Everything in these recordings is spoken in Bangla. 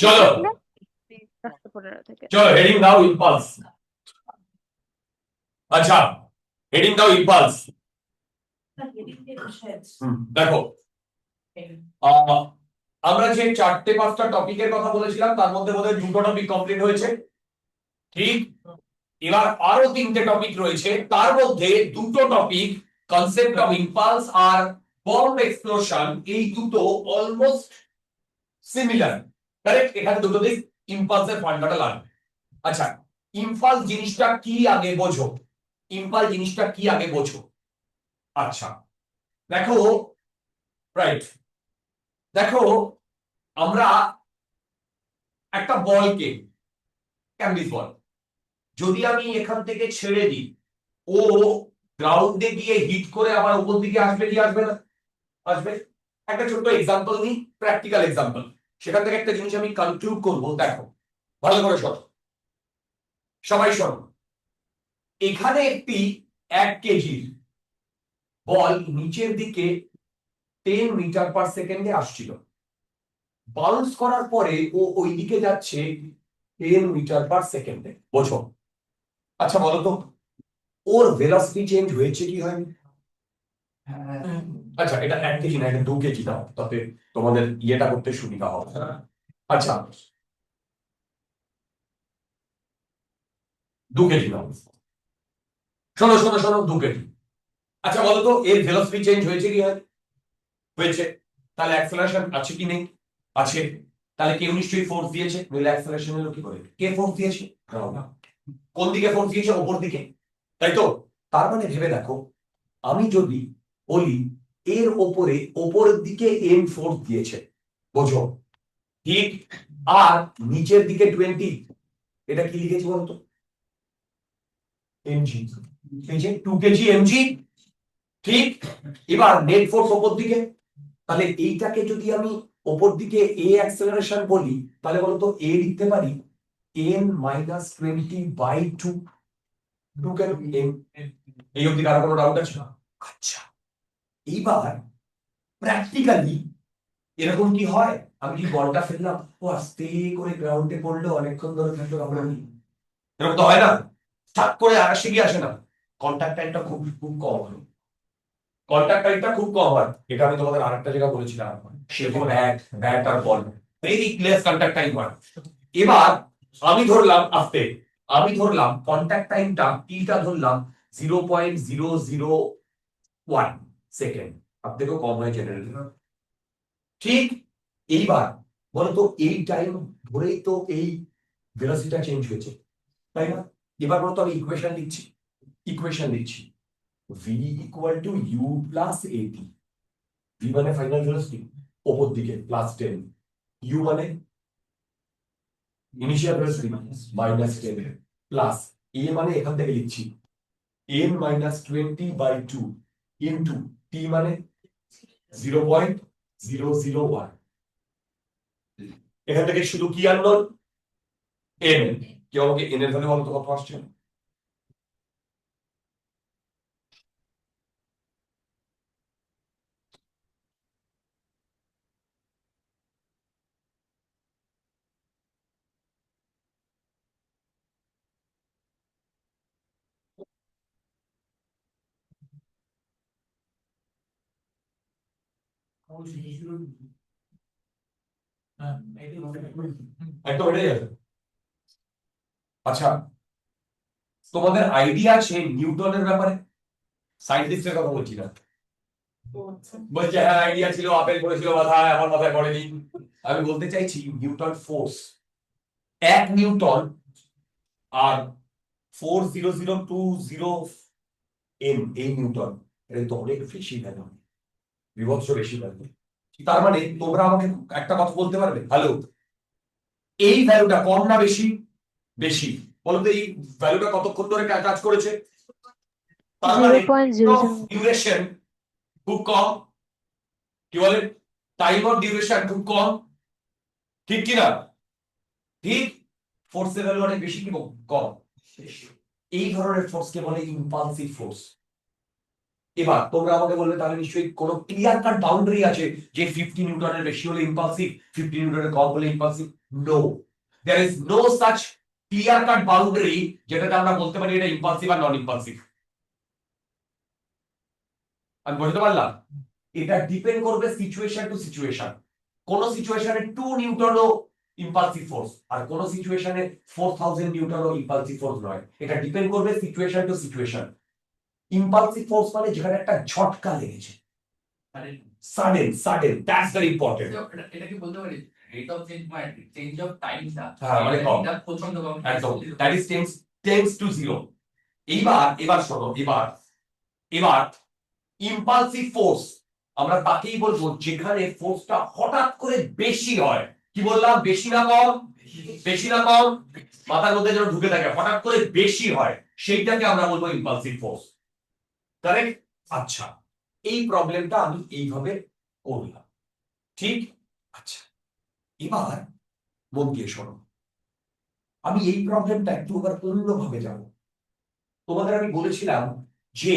চলো থাকলে 10-15 থেকে। চলো হেডিং দাও ইম্পালস। আচ্ছা হেডিং দাও ইম্পালস। দেখো আমরা যে 4-5টা টপিকের কথা বলেছিলাম তার মধ্যে বোধহয় 2টো টপিক কমপ্লিট হয়েছে, ঠিক? এবার আরো 3টে টপিক রয়েছে, তার মধ্যে 2টো টপিক কনসেপ্ট অফ ইম্পালস আর বম্ব এক্সপ্লোশন, এই দুটো অলমোস্ট সিমিলার, কারেক্ট? এখানে দুটোতেই ইম্পালসের ফান্ডাটা লাগবে। আচ্ছা ইম্পালস জিনিসটা কি আগে বোঝো, ইম্পালস জিনিসটা কি আগে বোঝো। আচ্ছা দেখো, রাইট, দেখো আমরা একটা বলকে, ক্যাম্বিস বল, যদি আমি এখান থেকে ছেড়ে দিই, ও গ্রাউন্ডে গিয়ে হিট করে আবার উপর দিকে আসবে কি আসবে না? আসবে। একটা ছোট্ট এক্সাম্পল নিই, প্র্যাকটিক্যাল এক্সাম্পল, সেখান থেকে একটা জিনিস আমি কনক্লুড করব। দেখো ভালো করে শোনো, সবাই শোনো। এখানে একটি 1 কেজির বল নিচের দিকে 10 মিটার পার সেকেন্ডে আসছিল, বাউন্স করার পরে ও ওই দিকে যাচ্ছে 10 মিটার পার সেকেন্ডে, বোঝো? আচ্ছা বলো তো ওর ভেলোসিটি চেঞ্জ হয়েছে কি হয়নি? আচ্ছা এটা 1 কেজি না, এটা 2 কেজি দাও, তাতে তোমাদের ইয়েটা করতে সুবিধা হবে। আচ্ছা 2 কেজি দাও, শোনো শোনো শোনো, 2 কেজি। আচ্ছা বলো তো এর ভেলোসিটি চেঞ্জ হয়েছে কি হয়? হয়েছে। তাহলে অ্যাক্সেলারেশন আছে কি নেই? আছে। তাহলে কেউ নিশ্চয়ই ফোর্স দিয়েছে, নইলে অ্যাক্সেলারেশন এলো কি করে? কে ফোর্স দিয়েছে? গ্রাউন্ড। কোন দিকে ফোর্স দিয়েছে? ওপর দিকে, তাই তো? তার মানে ভেবে দেখো, আমি যদি বলি এর ওপরে ওপরের দিকে এম ফোর্স দিয়েছে, বোঝো, ঠিক? আর নিচের দিকে 20, এটা কি লিখেছি বলতো? এমজি। এই যে 2 কেজি এমজি, ঠিক? এবার নেট ফোর্স ওপর দিকে, তাহলে এইটাকে যদি আমি ওপর দিকে এ অ্যাক্সেলারেশন বলি, তাহলে বলতো এ লিখতে পারি n-20/2। 2 কেন m? এই অবধি কারো কোনো ডাউট আছে? আচ্ছা এইবার প্র্যাকটিক্যালি এরকম কি হয়, আমি কি বলটা ফেললাম, ও আস্তে করে গ্রাউন্ডে পড়লো, অনেকক্ষণ ধরে থাকলো, আমরা এরকম তো হয় না, ঠাক করে আসে কি আসে না? কন্টাক্ট টাইমটা খুব খুব কম হয়, কন্টাক্ট টাইমটা খুব কম হয়। এটা আমি তোমাদের আরেকটা জায়গা বলেছিলাম, সেরকম ব্যাট ব্যাট আর বল ভেরি লেস কন্টাক্ট টাইম হয়। এবার আমি ধরলাম আস্তে, আমি ধরলাম কন্টাক্ট টাইমটা টিটা ধরলাম 0.001 সেকেন্ড, তার থেকেও কম হয় জেনারেলি, ঠিক? এইবার বলতো এই টাইম ধরেই তো এই ভেলোসিটিটা চেঞ্জ হয়েছে, তাই না? এবার বলতো আমি ইকুয়েশন লিখছি, ইকুয়েশন লিখছি v equal to u plus এটি। v মানে ফাইনাল ভেলোসিটি ওপর দিকে প্লাস 10, u মানে initial velocity minus 10, plus a মানে এখান থেকে লিখছি n-20/2 ইনটু t মানে 0.001। এখান থেকে শুধু কি আননোন? n। কেউ আমাকে n এর ভ্যালু বলতো কত আসছে? একদম এটাই আছে। আচ্ছা তোমাদের আইডিয়া আছে নিউটনের ব্যাপারে? সায়েন্টিস্টের কথা বলছি না, বলছে হ্যাঁ আইডিয়া ছিল, আপেল পড়েছিল মাথায়, আমার মাথায় পড়েনি। আমি বলতে চাইছি নিউটন ফোর্স, 1 নিউটন আর 4.0020 এই নিউটন, এটা তো অনেক বেশি ভ্যালু, বিভৎস বেশি ভ্যালু। তার মানে তোমরা আমাকে একটা কথা বলতে পারবে, হ্যালো, এই ভ্যালুটা কম না বেশি? বেশি। বলতো এই ভ্যালুটা কতক্ষণ ধরে কাজ করেছে? তার মানে 0.00 ডিউরেশন খুব কম, কি বলে, টাইম অফ ডিউরেশন খুব কম, ঠিক কি না? ঠিক। ফোর্সের ভ্যালু অনেক বেশি কি কম? এই ধরনের ফোর্সকে বলে ইম্পালসিভ ফোর্স। এবার তোমরা আমাকে বলবে তাহলে নিশ্চয়ই কোনো ক্লিয়ার কাট বাউন্ডারি আছে যে 50 নিউটনের বেশি হলে ইম্পালসিভ, 50 নিউটনের কম হলে impulsive. No, there is no such clear cut boundary যেটাতে আমরা বলতে পারি এটা ইম্পালসিভ আর নন ইম্পালসিভ। আমি বুঝতে পারলাম? এটা ডিপেন্ড করবে সিচুয়েশন টু সিচুয়েশন। কোন সিচুয়েশনে 2 নিউটনও ইম্পালসিভ ফোর্স আর কোন সিচুয়েশনে 4000 নিউটনও ইম্পালসিভ ফোর্স নয়। এটা ডিপেন্ড করবে situation to situation. Impulsive force মানে যেখানে একটা ঝটকা লেগেছে, sudden sudden, that's very important. এটা কি বলতে পারি রেট অফ চেঞ্জ মানে চেঞ্জ অফ টাইমটা হ্যাঁ, মানে কম। এটা প্রচন্ড কম একদম, that is tends to zero. এবার শোনো, এবার ইম্পালসিভ ফোর্স আমরা তাকেই বলবো যেখানে ফোর্সটা হঠাৎ করে বেশি হয়। কি বললাম? বেশি না কম? বেশি না কম? মাথার মধ্যে যেন ঢুকে থাকে, হঠাৎ করে বেশি হয়, সেইটাকে আমরা বলবো ইম্পালসিভ ফোর্স। কারেক্ট? আচ্ছা, এই প্রবলেমটা আমি এইভাবে করলাম, ঠিক? আচ্ছা, এবার মন দিয়ে শোনো, আমি এই প্রবলেমটা একটু আবার অন্যভাবে যাব। তোমাদের আমি বলেছিলাম যে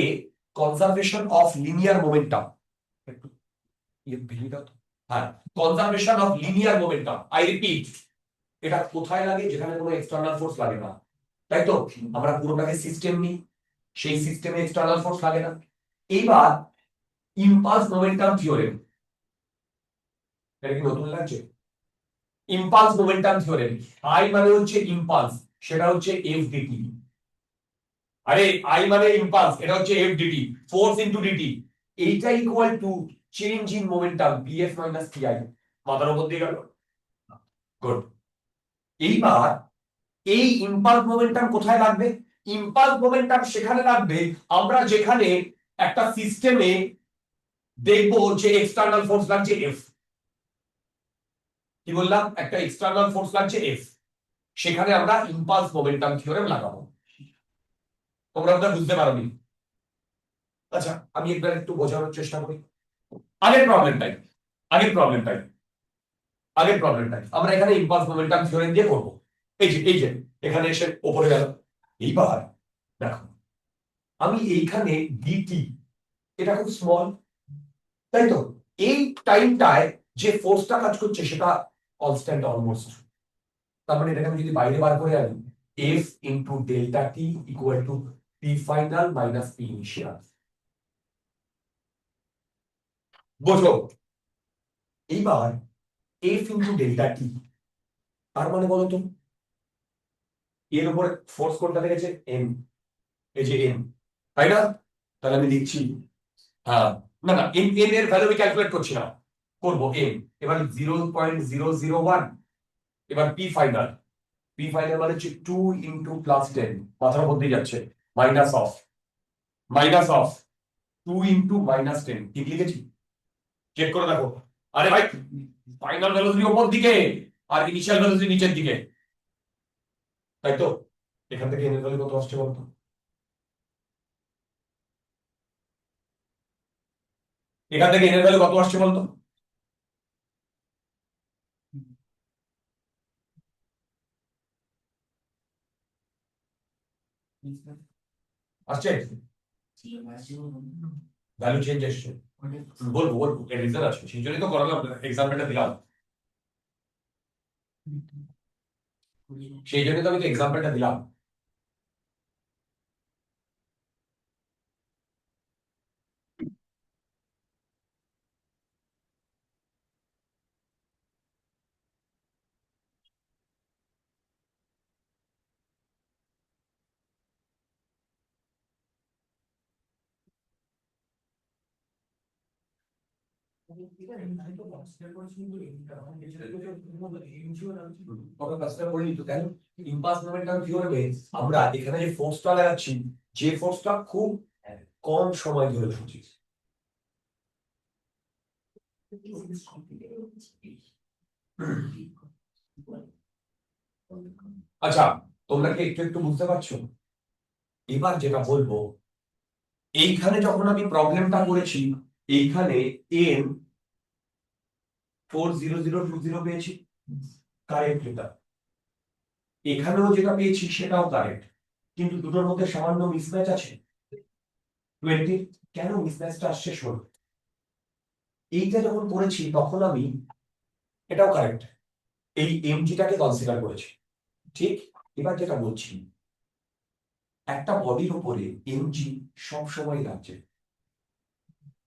কনজারভেশন অফ লিনিয়ার মোমেন্টাম, একটু ভেঙে দাও তো। হ্যাঁ, conservation of linear momentum, I repeat, এটা কোথায় লাগে? যেখানে কোনো এক্সটার্নাল ফোর্স লাগে না, তাই তো? আমরা পুরোটাকে সিস্টেম নিই, সেই সিস্টেমে এক্সটার্নাল ফোর্স লাগে না। এইবার ইম্পালস মোমেন্টাম থিওরেম, এটা কি নতুন লাগছে? ইম্পালস মোমেন্টাম থিওরেম, আই মানে হচ্ছে ইম্পালস, সেটা হচ্ছে এফ ডিটি। আরে আই মানে ইম্পালস, এটা হচ্ছে F d t, force into d t. এইটা equal to change in momentum b f minus t i. মাথার উপর দিয়ে গেল? গুড। এইবার এই ইম্পালস মোমেন্টাম কোথায় লাগবে? ইম্পালস মোমেন্টাম সেখানে লাগবে আমরা যেখানে একটা সিস্টেমে দেখবো যে এক্সটার্নাল ফোর্স লাগছে এফ। কি বললাম? একটা এক্সটার্নাল ফোর্স লাগছে এফ, সেখানে আমরা ইম্পালস মোমেন্টাম থিওরেম লাগাবো। তোমরা বোধহয় বুঝতে পারোনি। আচ্ছা, আমি একবার একটু বোঝানোর চেষ্টা করি। আগের প্রবলেমটাই আগের প্রবলেমটাই আগের প্রবলেমটাই আমরা এখানে ইম্পালস মোমেন্টাম থিওরেম দিয়ে করবো। এই যে এখানে এসে উপরে গেল। এইবার দেখো, আমি এইখানে ডিটি, এটা খুব স্মল, তাই তো? এই টাইমটায় যে ফোর্সটা কাজ করছে সেটা কনস্ট্যান্ট অলমোস্ট। তার মানে এটাকে আমি যদি বাইরে বার করে আনি, F into delta T equal to P final minus P initial. বোঝো? এইবার এফ ইন্টু ডেল্টা টি, তার মানে বলো তো এর উপরে ফোর্স কোনটা লেগেছে? এম, এই যে এম, তাই না? তাহলে আমি লিখছি, হ্যাঁ, না না, এম এম এর ভ্যালু আমি ক্যালকুলেট করছি না, করবো এম। এবার 0.001, এবার পি ফাইনাল মানে হচ্ছে 2 ইন্টু প্লাস 10, মাথার মধ্যে যাচ্ছে, মাইনাস অফ 2 ইন্টু মাইনাস 10। ঠিক লিখেছি? চেক করে দেখো। আরে ভাই, ফাইনাল ভেলোসিটি উপর দিকে আর ইনিশিয়াল ভেলোসিটি নিচের দিকে, তাই তো? এখান থেকে এনের ভ্যালু কত আসছে বলতো? এখান থেকে এনের ভ্যালু কত আসছে বলতো? আসছে? ভ্যালু চেঞ্জ এসছে? বলবো এর রিজন আছে, সেই জন্যই তো করালাম, এক্সাম্পলটা দিলাম, সেই জন্যই তো আমি তো এক্সাম্পলটা দিলাম। আমরা এখানে যে ফোর্সটা লাগাচ্ছি, যে ফোর্সটা খুব কম সময় ধরে ঘুরছি। আচ্ছা, তোমরা কি একটু একটু বুঝতে পারছো? এবার যেটা বলবো, এইখানে যখন আমি প্রবলেমটা করেছি, এইখানে এন 40020 পেয়েছি, কারেক্ট এটা। এখানেও যেটা পেয়েছি সেটাও কারেক্ট, কিন্তু দুটোর মধ্যে সামান্য মিসম্যাচ আছে 20। কেন মিসম্যাচটা আসছে? শোন, এইটা যখন করেছি তখন আমি, এটাও কারেক্ট, এই এমজিটাকে কনসিডার করেছি, ঠিক? এবার যেটা বলছি, একটা বডির উপরে এমজি সব সময় লাগছে,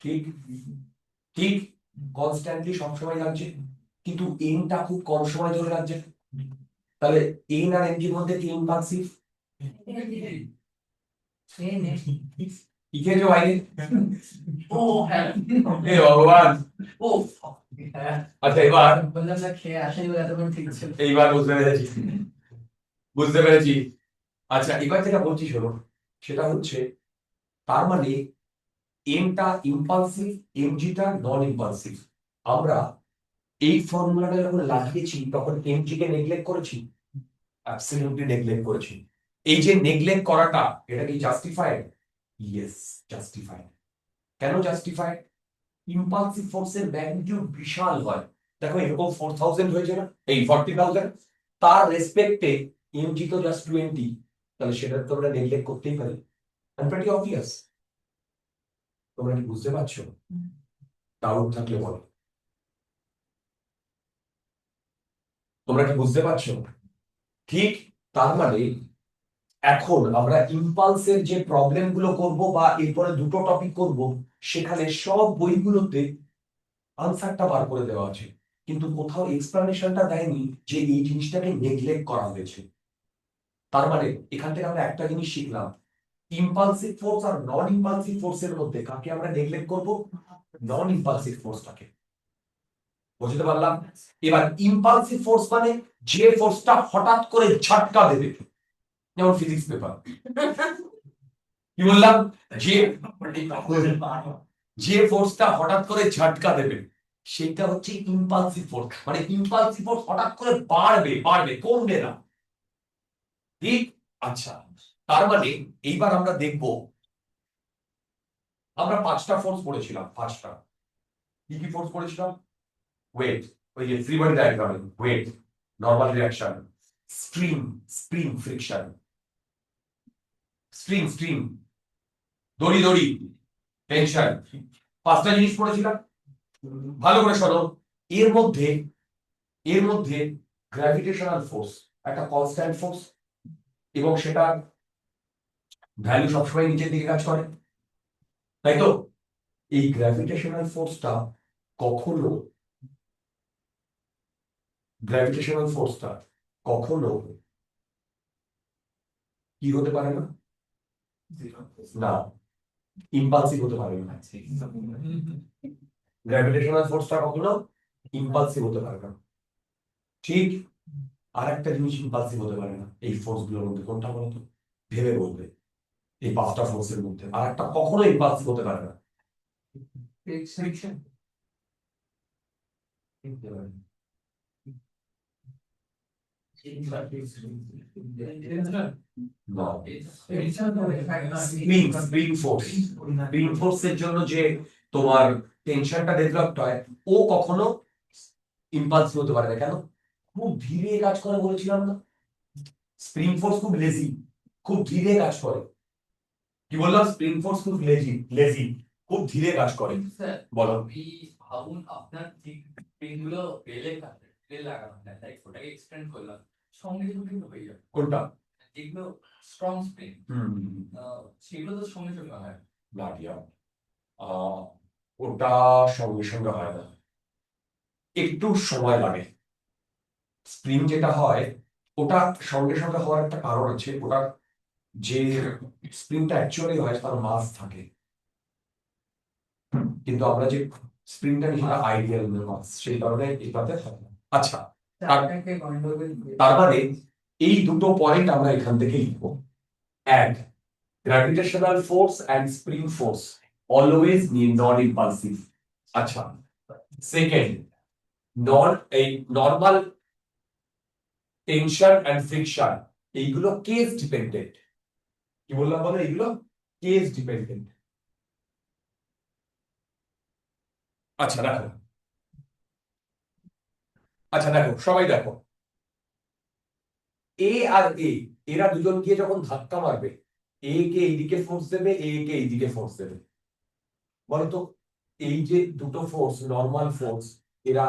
ঠিক? ঠিক, কনস্ট্যান্টলি সবসময় লাগছে, কিন্তু এনটা খুব কম সময় ধরে লাগছে। তাহলে এন আর এনজির মধ্যে কি ইম্পালসিভ? কি খেয়েছো বাইরে? ও হ্যাঁ হে ভগবান। ও হ্যাঁ আচ্ছা, এবার বললাম না খেয়ে আসেনি বলে এতক্ষণ ঠিক ছিল এইবার বুঝতে পেরেছি, বুঝতে পেরেছি। আচ্ছা, এবার যেটা বলছি শোনো, সেটা হচ্ছে, তার মানে এনটা ইম্পালসিভ, এমজিটা নন ইম্পালসিভ। আমরা এই ফর্মুলাটা যখন লাগিয়েছি তখন এমজি কে নেগলেক্ট করেছি? অ্যাবসলিউটলি নেগলেক্ট করেছি। এই যে নেগলেক্ট করাটা, এটা কি জাস্টিফাইড? Yes, justified. কেন জাস্টিফাইড? ইম্পালসিভ ফোর্সের ম্যাগনিটিউড বিশাল হয়। দেখো এরকম 4000 হয়েছে না, এই 40,000, তার রেসপেক্টে এমজি তো জাস্ট 20, তাহলে সেটা তো আমরা নেগলেক্ট করতেই পারি। Pretty obvious. তোমরা কি বুঝতে পারছো? ডাউট থাকলে বলো। তোমরা কি বুঝতে পারছো? ঠিক, তার মানে এখন আমরা ইম্পালসের যে প্রবলেম গুলো করবো বা এরপরে দুটো টপিক করব, সেখানে সব বইগুলোতে আনসারটা বার করে দেওয়া আছে, কিন্তু কোথাও এক্সপ্লানেশনটা দেয়নি যে এই জিনিসটাকে নেগলেক্ট করা হয়েছে। তার মানে এখান থেকে আমরা একটা জিনিস শিখলাম, ইম্পালসিভ ফোর্স আর নন ইম্পালসিভ ফোর্সের মধ্যে কাকে আমরা নেগলেক্ট করব? নন ইম্পালসিভ ফোর্সটাকে। বুঝতে পারলাম? এবার ইম্পালসিভ ফোর্স মানে যে ফোর্সটা হঠাৎ করে ঝটকা দেবে, যেমন ফিজিক্স পেপার। কি বললাম? যে যে ফোর্সটা হঠাৎ করে ঝটকা দেবে সেটা হচ্ছে ইম্পালসিভ ফোর্স। মানে ইম্পালসিভ ফোর্স হঠাৎ করে বাড়বে, বাড়বে, কমবে না, ঠিক? আচ্ছা, তার মানে এইবার আমরা দেখব, আমরা 5টা ফোর্স পড়েছিলাম, 5টা। কি কি ফোর্স পড়েছিলাম? ওয়েট, ওই যে ফ্রি বডি ডায়াগ্রামে, weight, normal reaction, string, spring, friction, string, string, দড়ি, দড়ি, টেনশন। 5টা জিনিস পড়েছিলাম। ভালো করে শোনো, এর মধ্যে এর মধ্যে গ্র্যাভিটেশনাল ফোর্স একটা কনস্ট্যান্ট ফোর্স, এবং সেটা ভ্যালু সবসময় নিচের দিকে কাজ করে, তাই তো? এই গ্র্যাভিটেশনাল ফোর্সটা কখনো গ্র্যাভিটেশনাল ফোর্সটা কখনো কি হতে পারে না? না, ইম্পালসিভ হতে পারে না। গ্র্যাভিটেশনাল ফোর্সটা কখনো ইম্পালসিভ হতে পারে না, ঠিক? আর একটা জিনিস ইম্পালসিভ হতে পারে না এই ফোর্স গুলোর মধ্যে, কোনটা বলতো? ভেবে বলবে। এই 5টা ফোর্সের মধ্যে আর একটা কখনো ইম্পালসিভ হতে পারে না। স্প্রিং, স্প্রিং ফোর্স, স্প্রিং ফোর্সের জন্য যে তোমার টেনশনটা ডেভেলপ হয়, ও কখনো ইম্পালসিভ হতে পারে না। কেন? খুব ধীরে কাজ করে বলেছিলাম না? স্প্রিং ফোর্স খুব লেজি, খুব ধীরে কাজ করে। কি বললাম? স্প্রিং ফোর্স খুব লেজি, লেজি, খুব ধীরে কাজ করে। স্যার বলো। আপনি ভাবুন আপনার ঠিক পেন গুলো বেলে কাটে বেল লাগানো হয় তাই ওটাকে এক্সটেন্ড করলাম সঙ্গে সঙ্গে কিন্তু হয়ে যাবে কোনটা? যেগুলো স্ট্রং স্প্রিং হুম, সেগুলো তো সঙ্গে সঙ্গে হয় না ডিয়ার, ওটা সঙ্গে সঙ্গে হয় না, একটু সময় লাগে। স্প্রিং যেটা হয়, ওটা সঙ্গে সঙ্গে হওয়ার একটা কারণ আছে। ওটা যে স্প্রিংটা অ্যাকচুয়ালি হয় তার মাস থাকে, কিন্তু আমরা যে স্প্রিংটা নিই সেটা আইডিয়াল মাস, সেই কারণে এটাতে হয় না। আচ্ছা, তার মানে এই দুটো পয়েন্ট আমরা এখান থেকে লিখবো। এক, gravitational force and spring force always non impulsive. আচ্ছা, সেকেন্ড, এই নর্মাল টেনশন এন্ড ফ্রিকশন, এইগুলো কেস ডিপেন্ডেন্ট। কি বললাম বলো? এইগুলো কেস ডিপেন্ডেন্ট। আচ্ছা দেখো, আচ্ছা দেখো, সবাই দেখো, এ আর এ, এরা দুজন গিয়ে যখন ধাক্কা মারবে, এ কে এইদিকে ফোর্স দেবে, এ কে এইদিকে ফোর্স দেবে। বলতো এই যে দুটো ফোর্স, নর্মাল ফোর্স, এরা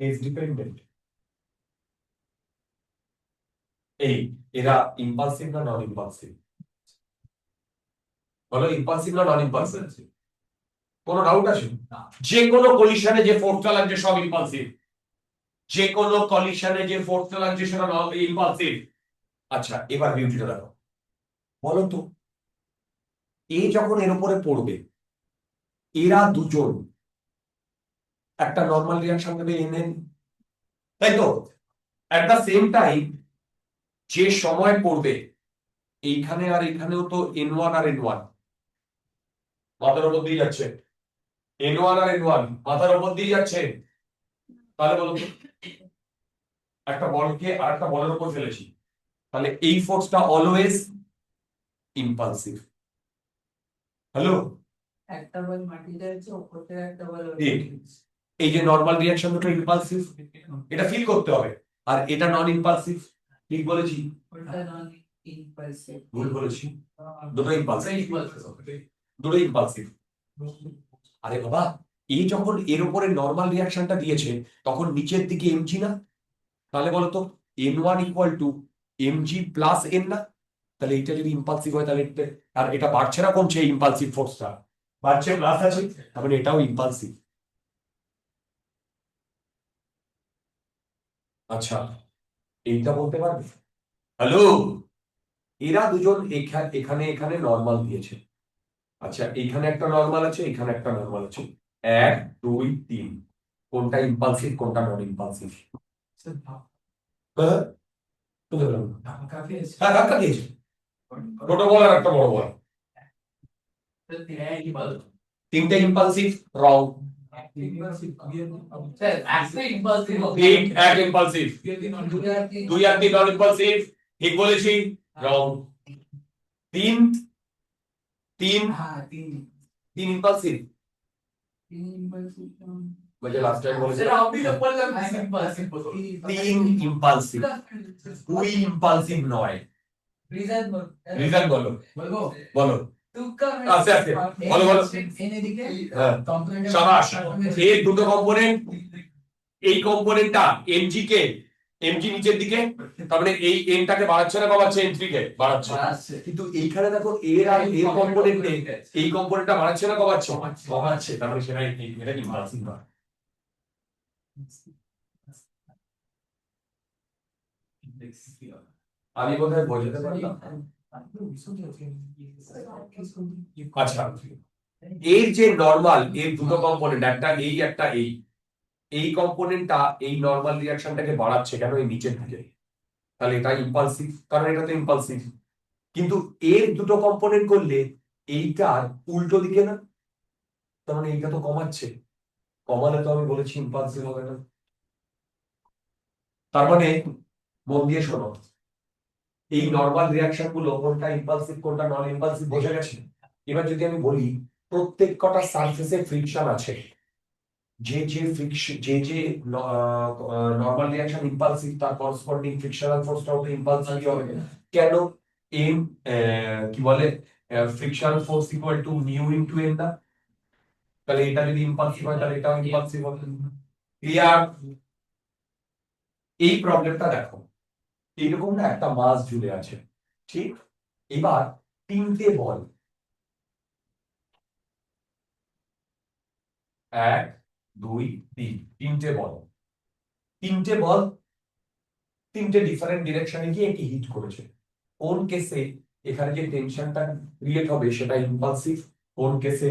কেস ডিপেন্ডেন্ট। এই এরা ইম্পালসিভ না নন ইম্পালসিভ? বলো ইম্পালসিভ না নন ইম্পালসিভ? কোনো ডাউট আছে? যে কোনো কলিশনে যে ফোর্সটা লাগছে সব ইম্পালসিভ। যে কোনো কলিশনে যে ফোর্সটা লাগছে সেটা নন ইম্পালসিভ। আচ্ছা এবার বিউটিটা দেখো, বলো তো এ যখন এর উপরে পড়বে এরা দুজন একটা নর্মাল রিয়াকশন দেবে এনএন, তাই তো? এট দা সেম টাইম যে সময় পড়বে এইখানে আর এখানেও তো N1 আর N1 মাথার উপর দিয়ে যাচ্ছে, N1 আর N1 মাথার উপর দিয়ে যাচ্ছে। তাহলে বলো তো একটা বলকে আর একটা বলের উপর ফেলেছি, তাহলে এই ফোর্সটা অলওয়েজ ইম্পালসিভ। হ্যালো, একটা বল মাটিতে আছে, ওপর থেকে একটা বল ঠিক। এই যে নর্মাল রিয়াকশন দুটো ইম্পালসিভ, এটা ফিল করতে হবে, আর এটা নন ইম্পালসিভ। ঠিক বলেছি? ওটা নন ইম্পালসিভ। ভুল বলেছি? দুটো ইম্পালসিভ, দুটো ইম্পালসিভ। আরে বাবা, এই যখন এর উপরে নর্মাল রিয়াকশনটা দিয়েছে তখন নিচের দিকে এমজি না? তাহলে বলতো N1 equal to MG plus N না? তাহলে এটা যদি ইম্পালসিভ হয় তাহলে আর এটা বাড়ছে না কমছে? ইম্পালসিভ ফোর্সটা বাড়ছে, প্লাস আছে, তার মানে এটাও ইম্পালসিভ। আচ্ছা এইটা বলতে পারবে? হ্যালো, এরা দুজন এখানে এখানে নর্মাল দিয়েছে। আচ্ছা এইখানে একটা নর্মাল আছে, এখানে একটা নর্মাল আছে, 1 2 3, কোনটা ইম্পালসিভ কোনটা নন ইম্পালসিভ? হ্যাঁ ধাক্কা দিয়েছে, ছোট বল আর একটা বড় বল, তিনটে ইম্পালসিভ। রং। ঠিক, এক ইম্পালসিভ, 2 আর 3 নন ইম্পালসিভ। ঠিক বলেছি? রং। 3 3 3 ইম্পালসিভ। বলে লাস্ট টাইম বলেছে 3 ইম্পালসিভ, 2 ইম্পালসিভ নয়। রিজন বলো, বলো। আচ্ছা আচ্ছা বলো বলো। হ্যাঁ সাবাস। এর দুটো কম্পোনেন্ট, এই কম্পোনেন্টটা এমজি কে, এমজি নিচের দিকে, তার মানে এই এনটাকে বাড়াচ্ছে না কমাচ্ছে? এন3 কে বাড়াচ্ছে। কিন্তু এইখানে দেখো এর আর এর কম্পোনেন্টে এই কম্পোনেন্টটা বাড়াচ্ছে না কমাচ্ছে? কমাচ্ছে, তার মানে সেটা এটা ইম্পালসিভ না। আমি বোধহয় বোঝাতে পারলাম। আচ্ছা এর যে নরমাল, এর দুটো কম্পোনেন্ট, একটা এই একটা এই কম্পোনেন্টটা এই নরমাল রিঅ্যাকশনটাকে বাড়াচ্ছে কেন? এই নিচের দিকে, তাহলে এটা ইম্পালসিভ, কারণ এটা তো ইম্পালসিভ। কিন্তু এর দুটো কম্পোনেন্ট করলে এইটার উল্টো দিকে না, তার মানে এইটা তো কমাচ্ছে, কমালে তো আমি বলেছি ইম্পালসিভ হবে না। তার মানে মন দিয়ে শোনো, এই নরমাল রিঅ্যাকশন গুলো কোনটা ইম্পালসিভ কোনটা নন ইম্পালসিভ বোঝা গেছে? এবার যদি আমি বলি প্রত্যেক কটা সারফেসে ফ্রিকশন আছে, যে যে ফ্রিকশন যে নরমাল রিঅ্যাকশন ইম্পালসিভ তার করেসপন্ডিং ফ্রিকশনাল ফোর্সটাও তো ইম্পালসিভ হবে। কেন? এম কি বলে frictional force equal to mu into N না? তাহলে এটা যদি ইম্পালসিভ হয় তাহলে এটাও ইম্পালসিভ হবে। ক্লিয়ার? এই প্রবলেমটা দেখো, এইরকম না একটা মাস ঝুলে আছে, ঠিক? এবার তিনটে বল, 1 2 3, তিনটে বল, তিনটে বল তিনটে ডিফারেন্ট ডিরেকশনে গিয়ে একে হিট করেছে। কোন কেসে এখানে যে টেনশনটা ক্রিয়েট হবে সেটা ইম্পালসিভ, কোন কেসে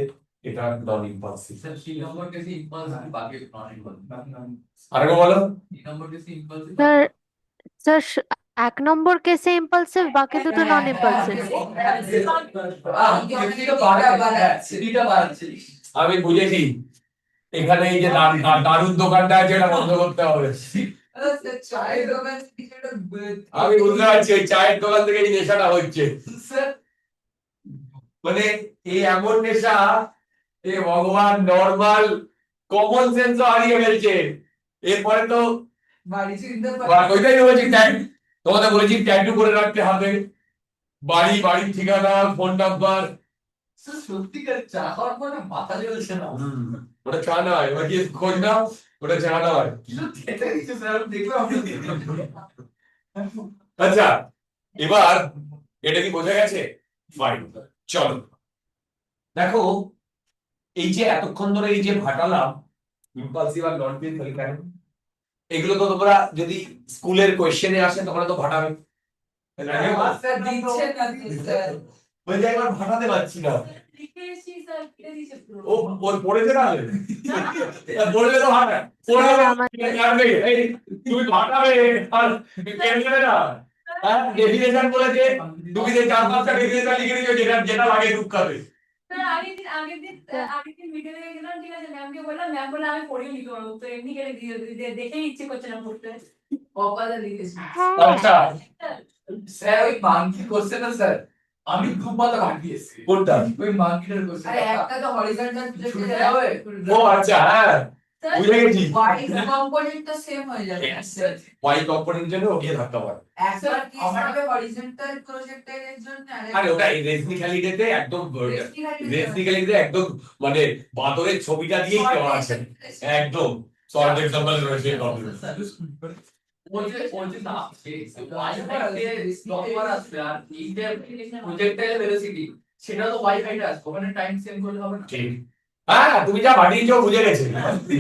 এটা নন ইম্পালসিভ? আরেকবার বলো। স্যার, স্যার 1 নম্বর কেসে ইম্পালসিভ, বাকি দুটো নন ইম্পালসিভ। আমি বুঝেছি, এখানে এই যে দারুর দোকানটা আছে এটা বন্ধ করতে হবে। আমি বুঝতে পারছি ওই চায়ের দোকান থেকে এই নেশাটা হচ্ছে, মানে এই এমন নেশা এ ভগবান, নর্মাল কমন সেন্স হারিয়ে ফেলছে। এরপরে তো ওইটাই বলেছি, তোমাদের বলেছি ট্যাটু করে রাখতে হবে, বাড়ির ঠিকানা, ফোন নাম্বার। সত্যিকার চা খাওয়ার পরে মাথা জ্বলছে না। ওটা চা নয়, ওটা কি খোঁজ নাও, ওটা চা নয়। খেতে দিচ্ছে স্যার, দেখলাম আচ্ছা এবার এটা কি বোঝা গেছে? ফাইন, চলো দেখো এই যে এতক্ষণ ধরে এই যে ভাটালাম ইম্পালসিভ আর নন প্রিন্সিপাল কেন, এগুলো তো তোমরা যদি স্কুলের কোয়েশ্চেনে আসে তোমরা তো ভাটাবে। স্যার দিচ্ছে না স্যার বলছে একবার ভাটাতে পারছি না। লিখে এসেছি স্যার কেটে দিয়েছে পুরো ও ওর পড়েছে না পড়লে তো ভাটা পড়লে স্যার, আমার- জানবে এই তুমি ভাটাবে আর পেন নেবে না। হ্যাঁ ডেফিনেশন বলেছে তুমি যে 4-5টা ডেফিনেশন লিখে দিয়েছো যেটা যেটা লাগে ঢুকাবে। স্যার আগের দিন মিটে থেকে গেলাম ঠিক আছে ম্যামকে বললাম ম্যাম বললো আমি পড়িয়ে নিতে পারবো তো এমনি কেটে দিয়ে দেখেই ইচ্ছে করছে না পড়তে কপালে লিখেছি হ্যাঁ আচ্ছা স্যার ওই মাঙ্কি কোশ্চেন না স্যার আমি দুপাতা ভাগিয়েছি কোনটা? ওই মাঙ্কিটার কোশ্চেন আরে একটা তো হরিজন্টাল ছুটে যাবে ও আচ্ছা হ্যাঁ বুঝে গেছি। ওয়াই কম্পোনেন্ট তো সেম হয়ে যাবে ওয়াই কম্পোনেন্ট জন্য ওকে ধাক্কা মার। একবার কি হবে হরিজন্টাল প্রজেক্টের জন্য আরে ওটা এই রেসনিক্যালিটিতে একদম রেসনিক্যালিটিতে একদম মানে বাদরের ছবিটা দিয়েই দেওয়া আছে একদম শর্ট এক্সাম্পল রয়েছে প্রবলেম। বলছে না ওয়াইফাইতে প্রপার আসবে আর এইটা প্রজেক্টাইল ভেলোসিটি সেটা তো ওয়াইফাইতে আসবে ওখানে টাইম সেন্ড করলে হবে না ঠিক হ্যাঁ তুমি যা বানিয়েছো বুঝে গেছে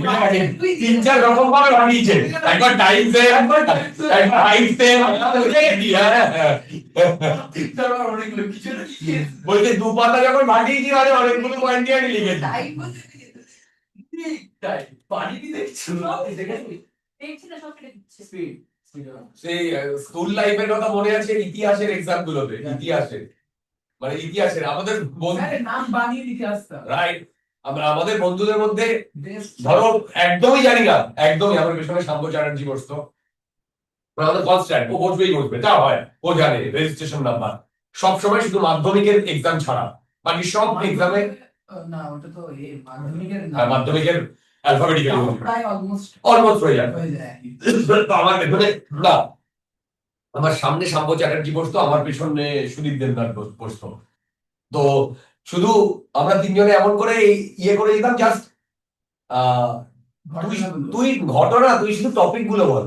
বুঝে গেছে 3-4 রকম ভাবে বানিয়েছে একবার টাইম সে একবার হাইট সে বুঝে গেছি হ্যাঁ তারপর অনেকগুলো কিছু না বলছে দু পাতা যখন বানিয়েছি মানে অনেকগুলো পয়েন্ট দিয়ে লিখেছি। টাইপ বলতে তাই পানি কি দেখছো দেখেছি দেখছি না সব কেটে দিচ্ছে স্পিড সেই স্কুল লাইফের কথা মনে আছে ইতিহাসের এক্সাম গুলোতে ইতিহাসের মানে ইতিহাসের আমাদের নাম বানিয়ে দিতে আসতাম রাইট আমরা আমাদের বন্ধুদের মধ্যে ধরো একদমই জানি না একদমই আমার পেছনে শাম্ব চ্যাটার্জি বসতো আমাদের কনস্ট্যান্ট ও বসবে যা হয় ও জানে রেজিস্ট্রেশন নাম্বার সব সময় শুধু মাধ্যমিকের এক্সাম ছাড়া বাকি সব এক্সামে না ওটা তো মাধ্যমিকের মাধ্যমিকের অ্যালফাবেটিক্যালি প্রায় অলমোস্ট অলমোস্ট হয়ে যায় হয়ে যায় তো আমার পেছনে না আমার সামনে শাম্ব চ্যাটার্জি বসতো আমার পেছনে সুদীপ দেবনাথ বসতো তো শুধু আমরা তিনজনে এমন করে ইয়ে করে দিতাম জাস্ট তুই ঘটনা তুই শুধু টপিক গুলো বল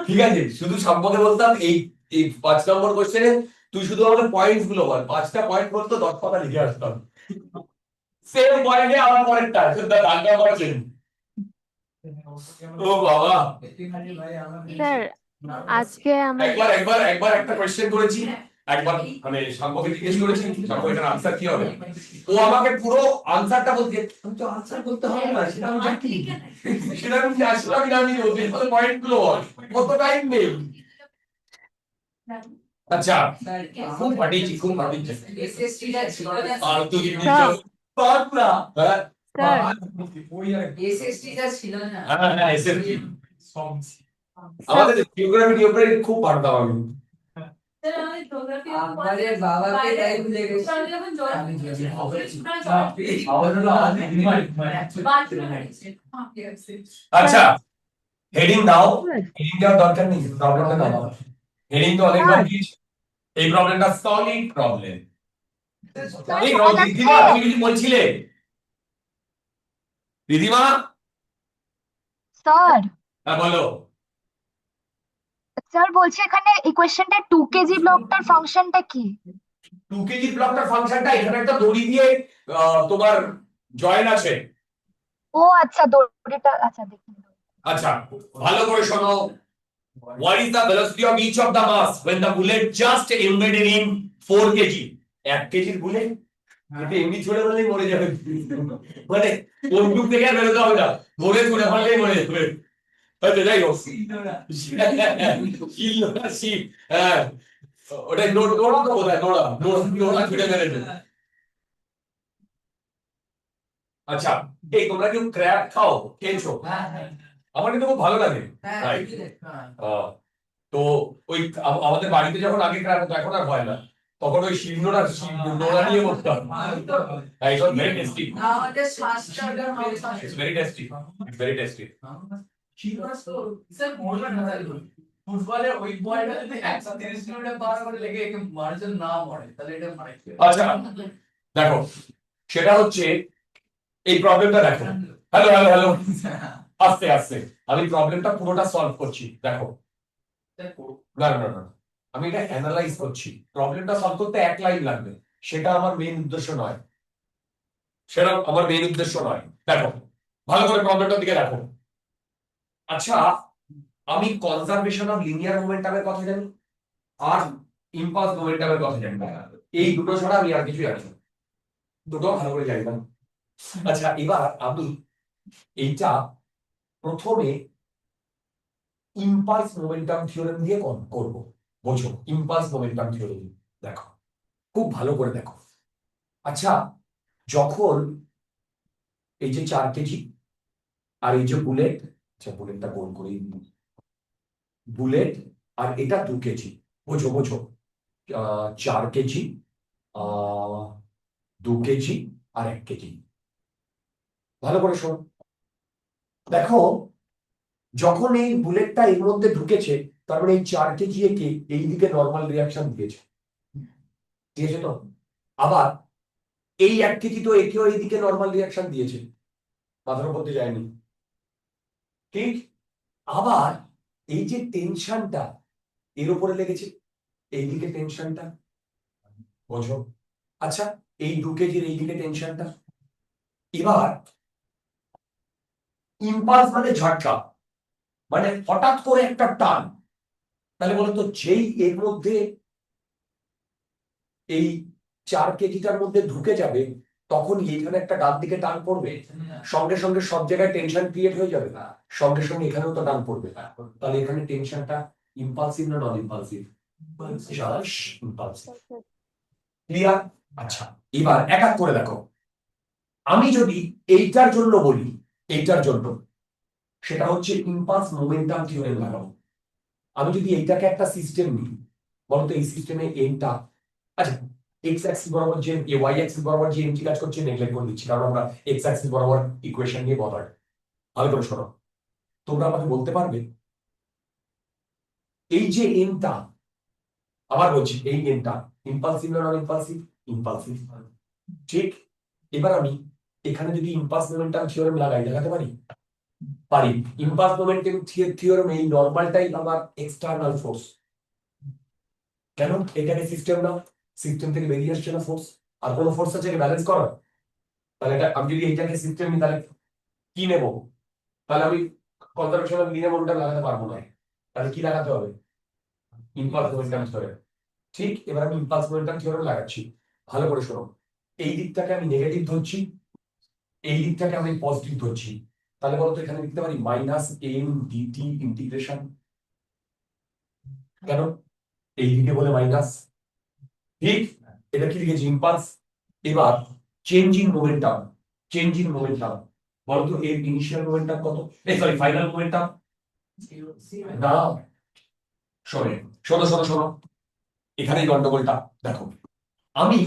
ঠিক আছে শুধু সম্পর্কে বলতাম এই এই 5 নম্বর কোশ্চেনে তুই শুধু আমাকে পয়েন্ট গুলো বল 5টা পয়েন্ট বলতো 10 পাতা লিখে আসতাম সেম পয়েন্টে আমার পরেরটা সেটা দাঙ্গা করেছেন ও বাবা স্যার আজকে আমার একবার একবার একবার একটা কোশ্চেন করেছি একবার মানে সম্পর্কে জিজ্ঞেস করেছি সম্পর্কে এটার আনসার কি হবে ও আমাকে পুরো আনসারটা বলতে তুমি তো আনসার বলতে হবে না সেটা আমি জানি সেটা আমি আসলাম না আমি ওদের পয়েন্ট গুলো বল কত টাইম নেই আচ্ছা খুব পাঠিয়েছি এসএসটি টা ছিল না আর তুই স্যার। পাগলা হ্যাঁ স্যার এসএসটি টা ছিল না হ্যাঁ হ্যাঁ এসএসটি আমাদের জিওগ্রাফি উপরে খুব পারতাম আমি স্যার আমাদের জিওগ্রাফি আমাদের বাবাকে তাই ভুলে গেছি স্যার যখন জল আমি যদি আচ্ছা হেডিং দাও হেডিং দেওয়ার দরকার নেই প্রবলেমটা দাও হেডিং তো অনেকবার দিয়েছি এই প্রবলেমটা সলিড প্রবলেম এই দিদিমা তুমি কিছু বলছিলে দিদিমা স্যার হ্যাঁ বলো স্যার বলছি এখানে ইকুয়েশনটা 2 কেজি ব্লকটার ফাংশনটা কি 2 কেজি ব্লকটার ফাংশনটা এখানে একটা দড়ি দিয়ে তোমার জয়েন আছে ও আচ্ছা দড়িটা আচ্ছা দেখুন আচ্ছা ভালো করে শোনো what is the velocity of each of the mass when the bullet just embedded in 4 kg 1 কেজির বুলেট এটা এমনি ছুড়ে মারলেই মরে যাবে মানে বন্দুক থেকে আর বেরোতে হবে না ধরে ছুড়ে মারলেই মরে যাবে আচ্ছা যাই হোক শিলনোড়া শিল হ্যাঁ ওটা নোড়া তো বোধহয় নোড়া ছুটে মেরেছে আচ্ছা এই তোমরা কেউ ক্র্যাব খাও খেয়েছো আমার কিন্তু খুব ভালো লাগে তো ওই আমাদের বাড়িতে যখন আগে ক্র্যাব হতো এখন আর হয় না তখন ওই শিলনোড়া নোড়া নিয়ে বসতাম ইটস ভেরি টেস্টি আমাদের শ্বাসটা it's very tasty it's very tasty ফুটবলে ওই বলটা যদি 130 কিলোমিটার পার করে লেগে একে মানুষের না মরে তাহলে এটা মানে আচ্ছা দেখো সেটা হচ্ছে এই প্রবলেমটা দেখো হ্যালো হ্যালো হ্যালো আস্তে আস্তে আমি প্রবলেমটা পুরোটা সলভ করছি দেখো না না না না। আমি এটা অ্যানালাইজ করছি, প্রবলেমটা সলভ করতে 1 লাইন লাগবে, সেটা আমার মেইন উদ্দেশ্য নয়, সেটা আমার মেইন উদ্দেশ্য নয়। দেখো ভালো করে প্রবলেমটার দিকে দেখো। আচ্ছা, আমি কনজারভেশন অফ লিনিয়ার মোমেন্টামের কথা জানি আর ইম্পালস মোমেন্টামের কথা জানি, এই দুটো ছাড়া আমি আর কিছু জানি না, দুটো ভালো করে জানি না। আচ্ছা, এবার আমি এইটা প্রথমে ইম্পালস মোমেন্টাম থিওরেম দিয়ে করব। বোঝো, ইম্পালস মোমেন্টাম থিওরেম দেখো, খুব ভালো করে দেখো। আচ্ছা, যখন এই যে 4 কেজি আর এই যে বুলেট, আচ্ছা বুলেটটা গোল করে, বুলেট আর এটা 2 কেজি, বোঝো বোঝো, 4 কেজি, 2 কেজি আর 1 কেজি। ভালো করে শোনো, দেখো যখন এই বুলেটটা এর মধ্যে ঢুকেছে, তার মানে এই 4 কেজি একে এইদিকে নর্মাল রিয়াকশন দিয়েছে, দিয়েছে তো। আবার এই 1 কেজি তো একেও এইদিকে নর্মাল রিয়াকশন দিয়েছে, মাথার মধ্যে যায়নি, ঠিক। আবার এই যে টেনশনটা এর উপরে লেগেছে, এইদিকে টেনশনটা, বোঝো। আচ্ছা, এই 2 কেজির এইদিকে টেনশনটা। এবার ইম্পালস মানে ঝটকা, মানে হঠাৎ করে একটা টান। তাহলে বলতো যেই এর মধ্যে এই 4 কেজিটার মধ্যে ঢুকে যাবে, তখন এইখানে একটা ডান দিকে টান পড়বে, সঙ্গে সঙ্গে সব জায়গায় টেনশন ক্রিয়েট হয়ে যাবে না, সঙ্গে সঙ্গে এখানেও তো টান পড়বে। তাহলে এখানে টেনশনটা ইম্পালসিভ না নন ইম্পালসিভ? ইম্পালসিভ। ক্লিয়ার? আচ্ছা, এবার এক এক করে দেখো। আমি যদি এইটার জন্য বলি, এইটার জন্য সেটা হচ্ছে ইম্পালস মোমেন্টাম থিওরেম লাগাবো। আমি যদি এইটাকে একটা সিস্টেম নিই, বলতো এই সিস্টেমে এনটা, আচ্ছা এক্স অ্যাক্সিস বরাবর যে ওয়াই অ্যাক্সিস বরাবর যে এনটি কাজ করছে নেগলেক্ট করে দিচ্ছি, কারণ আমরা এক্স অ্যাক্সিস বরাবর ইকুয়েশন নিয়ে বদার। ভালো করে শোনো, তোমরা আমাকে বলতে পারবে এই যে এনটা, আবার বলছি এই এনটা ইম্পালসিভ না নন ইম্পালসিভ? ইম্পালসিভ, ঠিক। এবার আমি এখানে যদি ইম্পালস মোমেন্টাম থিওরেম লাগাই, লাগাতে পারি? পারি। ইম্পালস মোমেন্টাম থিওরেম এই নরমালটাই আমার এক্সটার্নাল ফোর্স। কেন? এটাকে সিস্টেম না, সিস্টেম থেকে বেরিয়ে আসছে না ফোর্স, আর কোনো ফোর্স আছে ব্যালেন্স করার? তাহলে এটা আমি যদি এইটাকে সিস্টেম নিই, তাহলে কি নেব? তাহলে আমি কনজারভেশন অফ লিনিয়ার মোমেন্টাম লাগাতে পারবো না, তাহলে কি লাগাতে হবে? Impulse momentum theorem. ঠিক, এবার আমি ইম্পালস মোমেন্টাম থিওরেম লাগাচ্ছি। ভালো করে শোনো, এই দিকটাকে আমি নেগেটিভ ধরছি, এই দিকটাকে আমি পজিটিভ ধরছি। তাহলে বলতো এখানে লিখতে পারি মাইনাস এম ডিটি ইন্টিগ্রেশন। কেন? এই দিকে বলে মাইনাস, ঠিক। এটা কি লিখেছি? ইম্পালস। এবার change in momentum, change in momentum বলতো এর ইনিশিয়াল মোমেন্টাম কত, এই সরি ফাইনাল মোমেন্টাম না। শোনো শোনো শোনো শোনো, এখানেই গন্ডগোলটা দেখো। আমি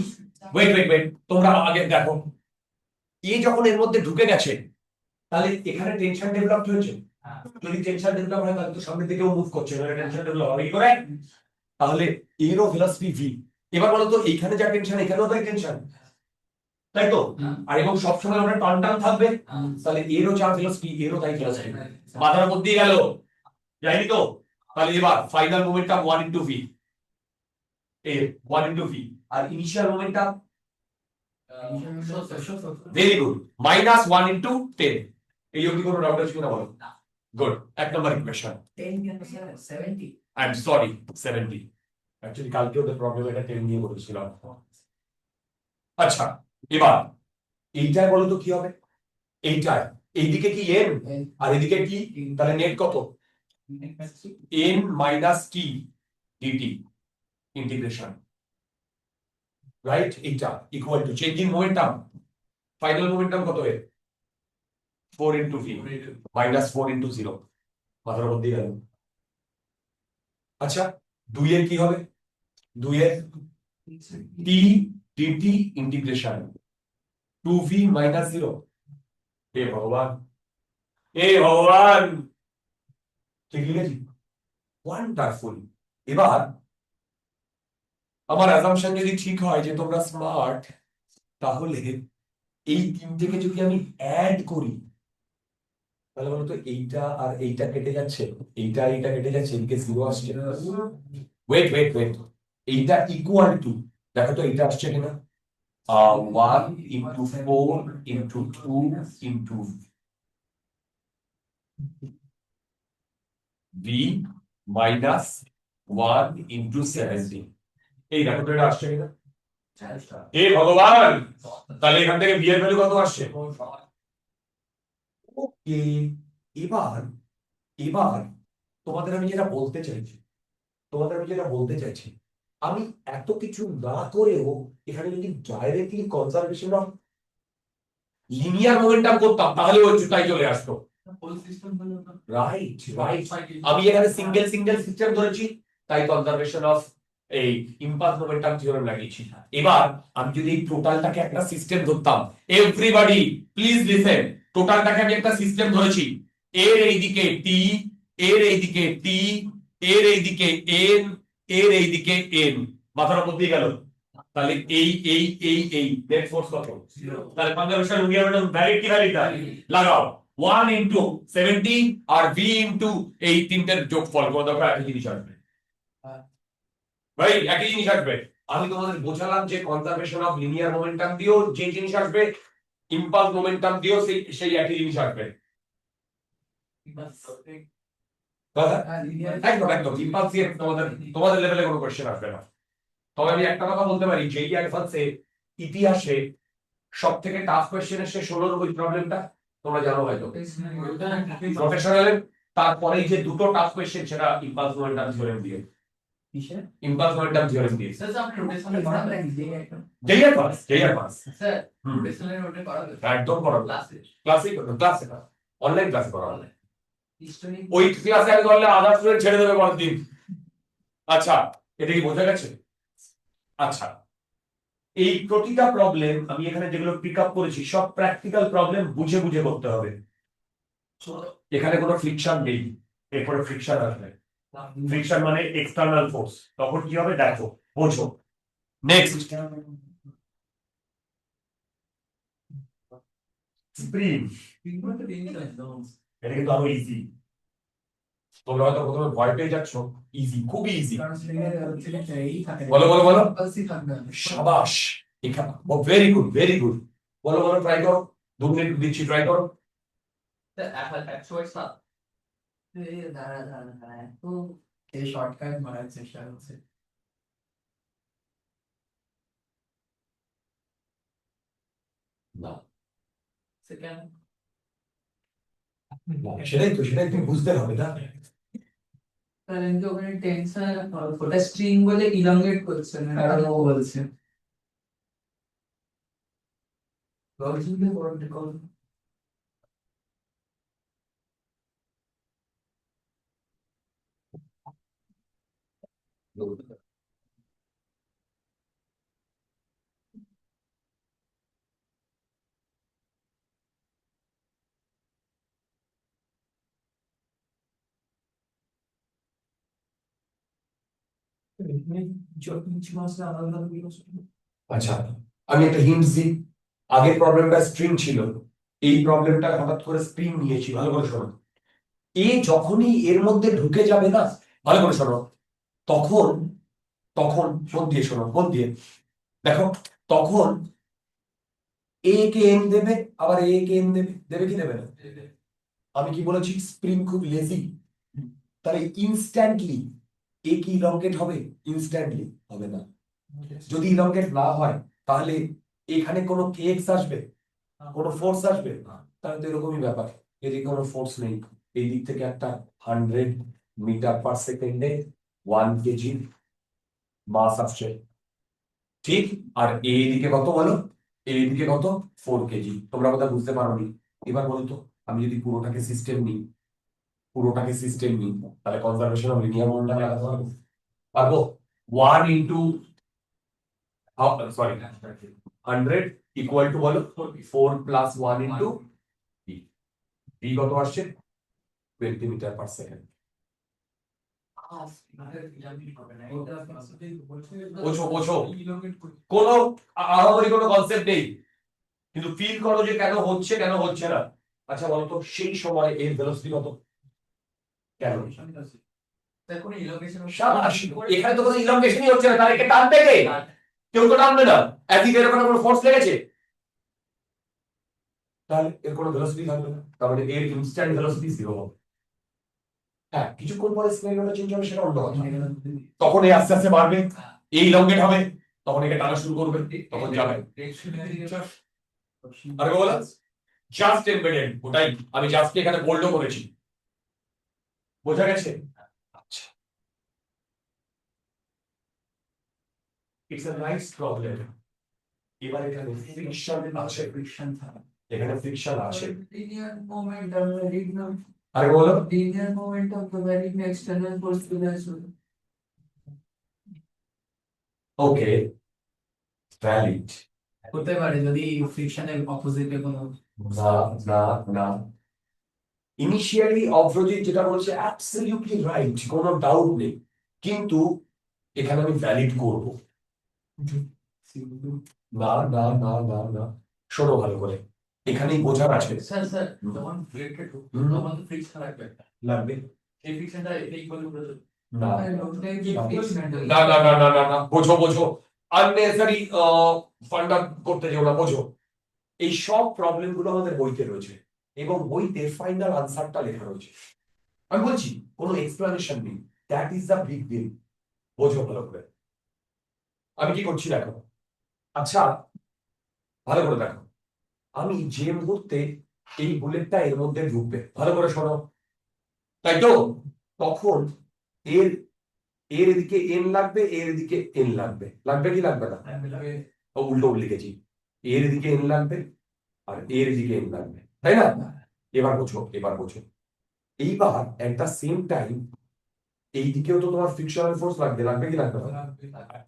ওয়েট ওয়েট ওয়েট, তোমরা আগে দেখো, এ যখন এর মধ্যে ঢুকে গেছে, তাহলে এখানে টেনশন ডেভেলপ হয়েছে। যদি টেনশন ডেভেলপ হয়, তাহলে তো সামনের দিকেও মুভ করছে, টেনশন ডেভেলপ হবে কি করে? তাহলে এরও ভেলোসিটি ভি। এবার বলো তো এইখানে যা টেনশন, এখানেও তাই টেনশন, তাই তো? আর এবং সবসময় ওটা টান টান থাকবে, তাহলে এরও যা ভেলোসিটি, এরও তাই ভেলোসিটি। মাথার মধ্যে গেল, যাইনি তো? তাহলে এবার ফাইনাল মোমেন্টাম 1 ইনটু ভি, এ 1 ইনটু ভি, আর initial momentum very good minus 1 into 10। এই অবধি কোনো ডাউট আছে কিনা বলো? গুড, এক নম্বর equation. 70 I am sorry, 70। Actually কালকে ওদের প্রবলেম এটা 10 নিয়ে বলেছিলাম। আচ্ছা, এবার এইটায় বলো তো কি হবে? এইটায় এইদিকে কি এন আর এদিকে কি, তাহলে নেট কত? এন মাইনাস কি ডিটি ইন্টিগ্রেশন, রাইট? এইটা equal to change in momentum, final momentum কত এর? 4 ইনটু ভি মাইনাস 4 ইনটু 0। মাথার মধ্যে গেল। আচ্ছা, 2 এর কি হবে? 2 এর টি ডিটি ইন্টিগ্রেশন 2v মাইনাস 0। হে ভগবান, হে ভগবান, ঠিক লিখেছি? ওয়ান্ডারফুল। এবার আমার অ্যাজাম্পশন যদি ঠিক হয় যে তোমরা স্মার্ট, তাহলে এই তিনটেকে যদি আমি অ্যাড করি, তাহলে বলতো এইটা আর এইটা কেটে যাচ্ছে, এইটা আর এইটা কেটে যাচ্ছে, এদিকে জিরো আসছে। ওয়েট ওয়েট ওয়েট, এইটা ইকুয়াল টু, দেখো তো এইটা আসছে কিনা, 1 into 4 into 2 into b minus 1 into 17, এই দেখো তো এটা আসছে কিনা। হে ভগবান, তাহলে এখান থেকে বি এর ভ্যালু কত আসছে? ওকে, এবার এবার তোমাদের আমি যেটা বলতে চাইছি, আমি এত কিছু না করেও এখানে যদি directly conservation of linear momentum করতাম তাহলে ওই তাই চলে আসতো। রাইট রাইট, আমি এখানে সিঙ্গেল সিঙ্গেল সিস্টেম ধরেছি, তাই কনজারভেশন অফ এই ইম্পালস মোমেন্টাম থিওরেম লাগিয়েছি। এবার আমি যদি এই টোটালটাকে একটা সিস্টেম ধরতাম, এভরিবডি প্লিজ লিসেন, টোটালটাকে আমি একটা সিস্টেম ধরেছি, এর এইদিকে টি, এর এইদিকে টি, এর এইদিকে এন, এর এইদিকে এন, মাথার উপর দিয়ে গেল, তাহলে এই নেট ফোর্স কত? তাহলে কনজারভেশন লিনিয়ার ডাইরেক্ট কি ভ্যালুটা লাগাও, 1 into 70 আর v into এই তিনটের যোগফল কত, দেখো একই জিনিস আসবে ভাই, একই জিনিস আসবে। আমি তোমাদের বোঝালাম যে কনজারভেশন অফ লিনিয়ার মোমেন্টাম দিও যে জিনিস আসবে, ইম্পালস মোমেন্টাম দিও সেই একই জিনিস আসবে। কথা একদম একদম, ইম্পালস দিয়ে তোমাদের লেভেলে কোনো কোশ্চেন আসবে না। তবে আমি একটা কথা বলতে পারি, যেই অ্যাডভান্সে ইতিহাসে সব থেকে টাফ কোশ্চেন এসে 16 ওই প্রবলেমটা তোমরা জানো হয়তো, প্রফেশনালের তারপরেই যে দুটো টাফ কোশ্চেন সেটা ইম্পালস মোমেন্টাম থিওরেম দিয়ে, ইম্পালস মোমেন্টাম থিওরেম দিয়ে, যেই অ্যাডভান্স একদম পড়াবো, ক্লাসে না, অনলাইন ক্লাসে পড়াবো। ওই ক্লাসে আমি ধরলে আধা স্টুডেন্ট ছেড়ে দেবে পরের দিন। আচ্ছা, এটা কি বোঝা গেছে? আচ্ছা, এই প্রতিটা প্রবলেম আমি এখানে যেগুলো পিক আপ করেছি সব প্র্যাকটিক্যাল প্রবলেম বুঝে বুঝে করতে হবে। এখানে কোনো ফ্রিকশন নেই, এরপরে ফ্রিকশন আসবে, ফ্রিকশন মানে এক্সটার্নাল ফোর্স, তখন কি হবে দেখো, বোঝো। নেক্সট, স্প্রিং, এটা কিন্তু আরো ইজি, তোমরা হয়তো প্রথমে ভয় পেয়ে যাচ্ছ, ইজি, খুবই ইজি। বলো বলো বলো, শাবাশ, এখানে ভেরি গুড ভেরি গুড, বলো বলো, ট্রাই করো, 2 মিনিট দিচ্ছি, ট্রাই করো। শর্টকাট মারার চেষ্টা করছে। না সেকেন্ড সেটাই তুমি বুঝতে হবে না। তাহলে কিন্তু ওখানে টেনশন, ওটা স্ট্রিং বলে ইলংগেট করছে না, কারণ ও বলছে আচ্ছা, আমি একটা হিন্ট দিই, আগের প্রবলেমটা স্ট্রিং ছিল, এই প্রবলেমটা হঠাৎ করে স্প্রিং নিয়েছি, ভালো করে শোনো। এ যখনই এর মধ্যে ঢুকে যাবে না, ভালো করে শোনো, তখন তখন মন দিয়ে শোনো, মন দিয়ে দেখো, তখন এ কে এন দেবে, আবার এ কে এন দেবে, দেবে কি দেবে না? আমি কি বলেছি, স্প্রিং খুব লেজি, তাহলে ইনস্ট্যান্টলি এ কি ইলংগেট হবে? ইনস্ট্যান্টলি হবে না। যদি ইলংগেট না হয় তাহলে এখানে কোনো কেএক্স আসবে, কোনো ফোর্স আসবে, তাহলে তো এরকমই ব্যাপার, এদিকে কোনো ফোর্স নেই, এই দিক থেকে একটা 100 মিটার পার সেকেন্ডে 1 কেজি মাস আসছে, ঠিক। আর এইদিকে কত বলো, এইদিকে কত, 4 কেজি। তোমরা কথা বুঝতে পারোনি। এবার বলো তো, আমি যদি পুরোটাকে সিস্টেম নিই, তাহলে কনজারভেশন অফ লিনিয়ার মোমেন্টাম লাগাতে পারবো? পারবো। 1 ইন্টু সরি 100 ইকুয়াল টু বলো 4 প্লাস 1 ইন্টু বি কত আসছে, 20 মিটার পার সেকেন্ড। বোঝো কোনো আহামরি কোনো কনসেপ্ট নেই, কিন্তু ফিল করো যে কেন হচ্ছে না। আচ্ছা বলতো সেই সময় এর ভেলোসিটি কত? কেন? তার কোনো elongation সাবাস, এখানে তো কোনো ইলংগেশনই হচ্ছে না, তাহলে একে টানবে কে? কেউ তো টানবে না, একই এর ওখানে কোনো ফোর্স লেগেছে, তাহলে এর কোনো ভেলোসিটি থাকবে না, তার মানে এর ইনস্ট্যান্ট ভেলোসিটি জিরো হবে। হ্যাঁ, কিছুক্ষণ পরে স্পিরিটটা চেঞ্জ হবে, সেটা অন্য কথা। তখন এই আস্তে আস্তে বাড়বে, এই ইলংগেট হবে, তখন একে টানা শুরু করবে, তখন যাবে। আরে বলা জাস্ট এমবেডেড, ওটাই আমি জাস্ট এখানে বোল্ডও করেছি, বোঝা গেছে? আচ্ছা, ইটস আ নাইস প্রবলেম। এবার এখানে ফ্রিকশন আছে, এখানে ফ্রিকশন আছে। linear moment of the linear আরে বলো moment of the very external force will also okay, valid. হতে পারে যদি ফ্রিকশনের অপোজিটে কোনো না না না, ইনিশিয়ালি অভ্রজিৎ যেটা বলছে অ্যাবসলিউটলি রাইট, কোনো ডাউট নেই, কিন্তু এখানে আমি ভ্যালিড করব না না না না না, শোনো ভালো করে, এখানেই বোঝার আছে। স্যার যখন ব্লেডটা ঢুকবে তখন তো ফ্রিকশন লাগবে একটা, লাগবে এই ফ্রিকশনটা ইকুয়াল টু না না না না না না না না, বোঝো বোঝো, আননেসারি ফান্ডা করতে যেও না, বোঝো। এই সব প্রবলেম গুলো আমাদের বইতে রয়েছে, এবং বইতে ফাইনাল আনসারটা লেখা রয়েছে। আমি বলছি কোনো এক্সপ্লানেশন নেই, that is the big deal, বোঝো ভালো করে। আমি কি করছি দেখো, আচ্ছা ভালো করে দেখো, আমি যে মুহূর্তে এই বুলেটটা এর মধ্যে ঢুকবে, ভালো করে শোনো, তাই তো, তখন এর এর এদিকে এন লাগবে, এর এদিকে এন লাগবে, লাগবে কি লাগবে না? উল্টো লিখেছি, এর এদিকে এন লাগবে আর এর এদিকে এন লাগবে, তাই না? এবার বোঝো, এবার বোঝো, এইবার এট দা সেম টাইম এই দিকেও তো তোমার ফ্রিকশনাল ফোর্স লাগবে, লাগবে কি লাগবে না?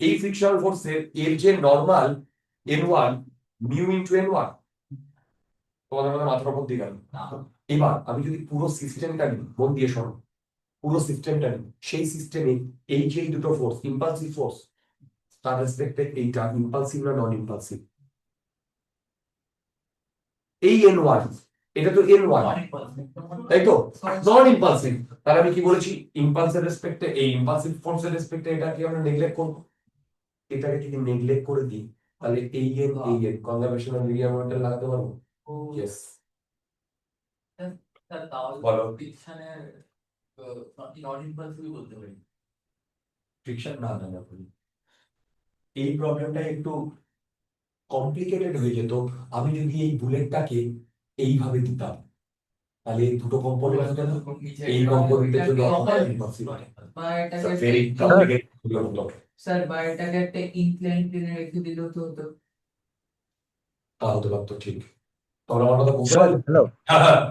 এই ফ্রিকশনাল ফোর্সের এর যে normal N1 mu into N1, তোমাদের মধ্যে মাথার উপর দিয়ে গেল। এবার আমি যদি পুরো সিস্টেমটা নিই, মন দিয়ে শোনো, পুরো সিস্টেমটা নিই, সেই সিস্টেমে এই যে দুটো ফোর্স, ইম্পালসিভ ফোর্স, তার রেসপেক্টে এইটা ইম্পালসিভ না নন ইম্পালসিভ? এই N1, এটা তো N1, তাই তো, নন ইম্পালসিভ। তাহলে আমি কি বলেছি, ইম্পালসের রেসপেক্টে, এই ইম্পালসিভ ফোর্সের রেসপেক্টে এটাকে আমরা নেগলেক্ট করব। এটাকে যদি নেগলেক্ট করে দিই, তাহলে এই N conservation of linear momentum লাগাতে পারবো। ইয়েস, স্যার তাহলে বলো। ফ্রিকশনের নন ইম্পালসিভ বলতে পারি। ফ্রিকশন না না না, এই প্রবলেমটা একটু কমপ্লিকেটেড হয়ে যেত আমি যদি এই বুলেটটাকে এইভাবে দিতাম, তাহলে এই দুটো কম্পোনেন্ট হতো না, এই কম্পোনেন্টের জন্য বা এটাকে ভেরি কমপ্লিকেটেড হতো, স্যার বা এটাকে একটা ইনক্লাইন প্লেনে রেখে দিলেও তো হতো। তা হতে পারতো, ঠিক। তোমরা আমার কথা বুঝতে পারছো? হ্যালো, হ্যাঁ হ্যাঁ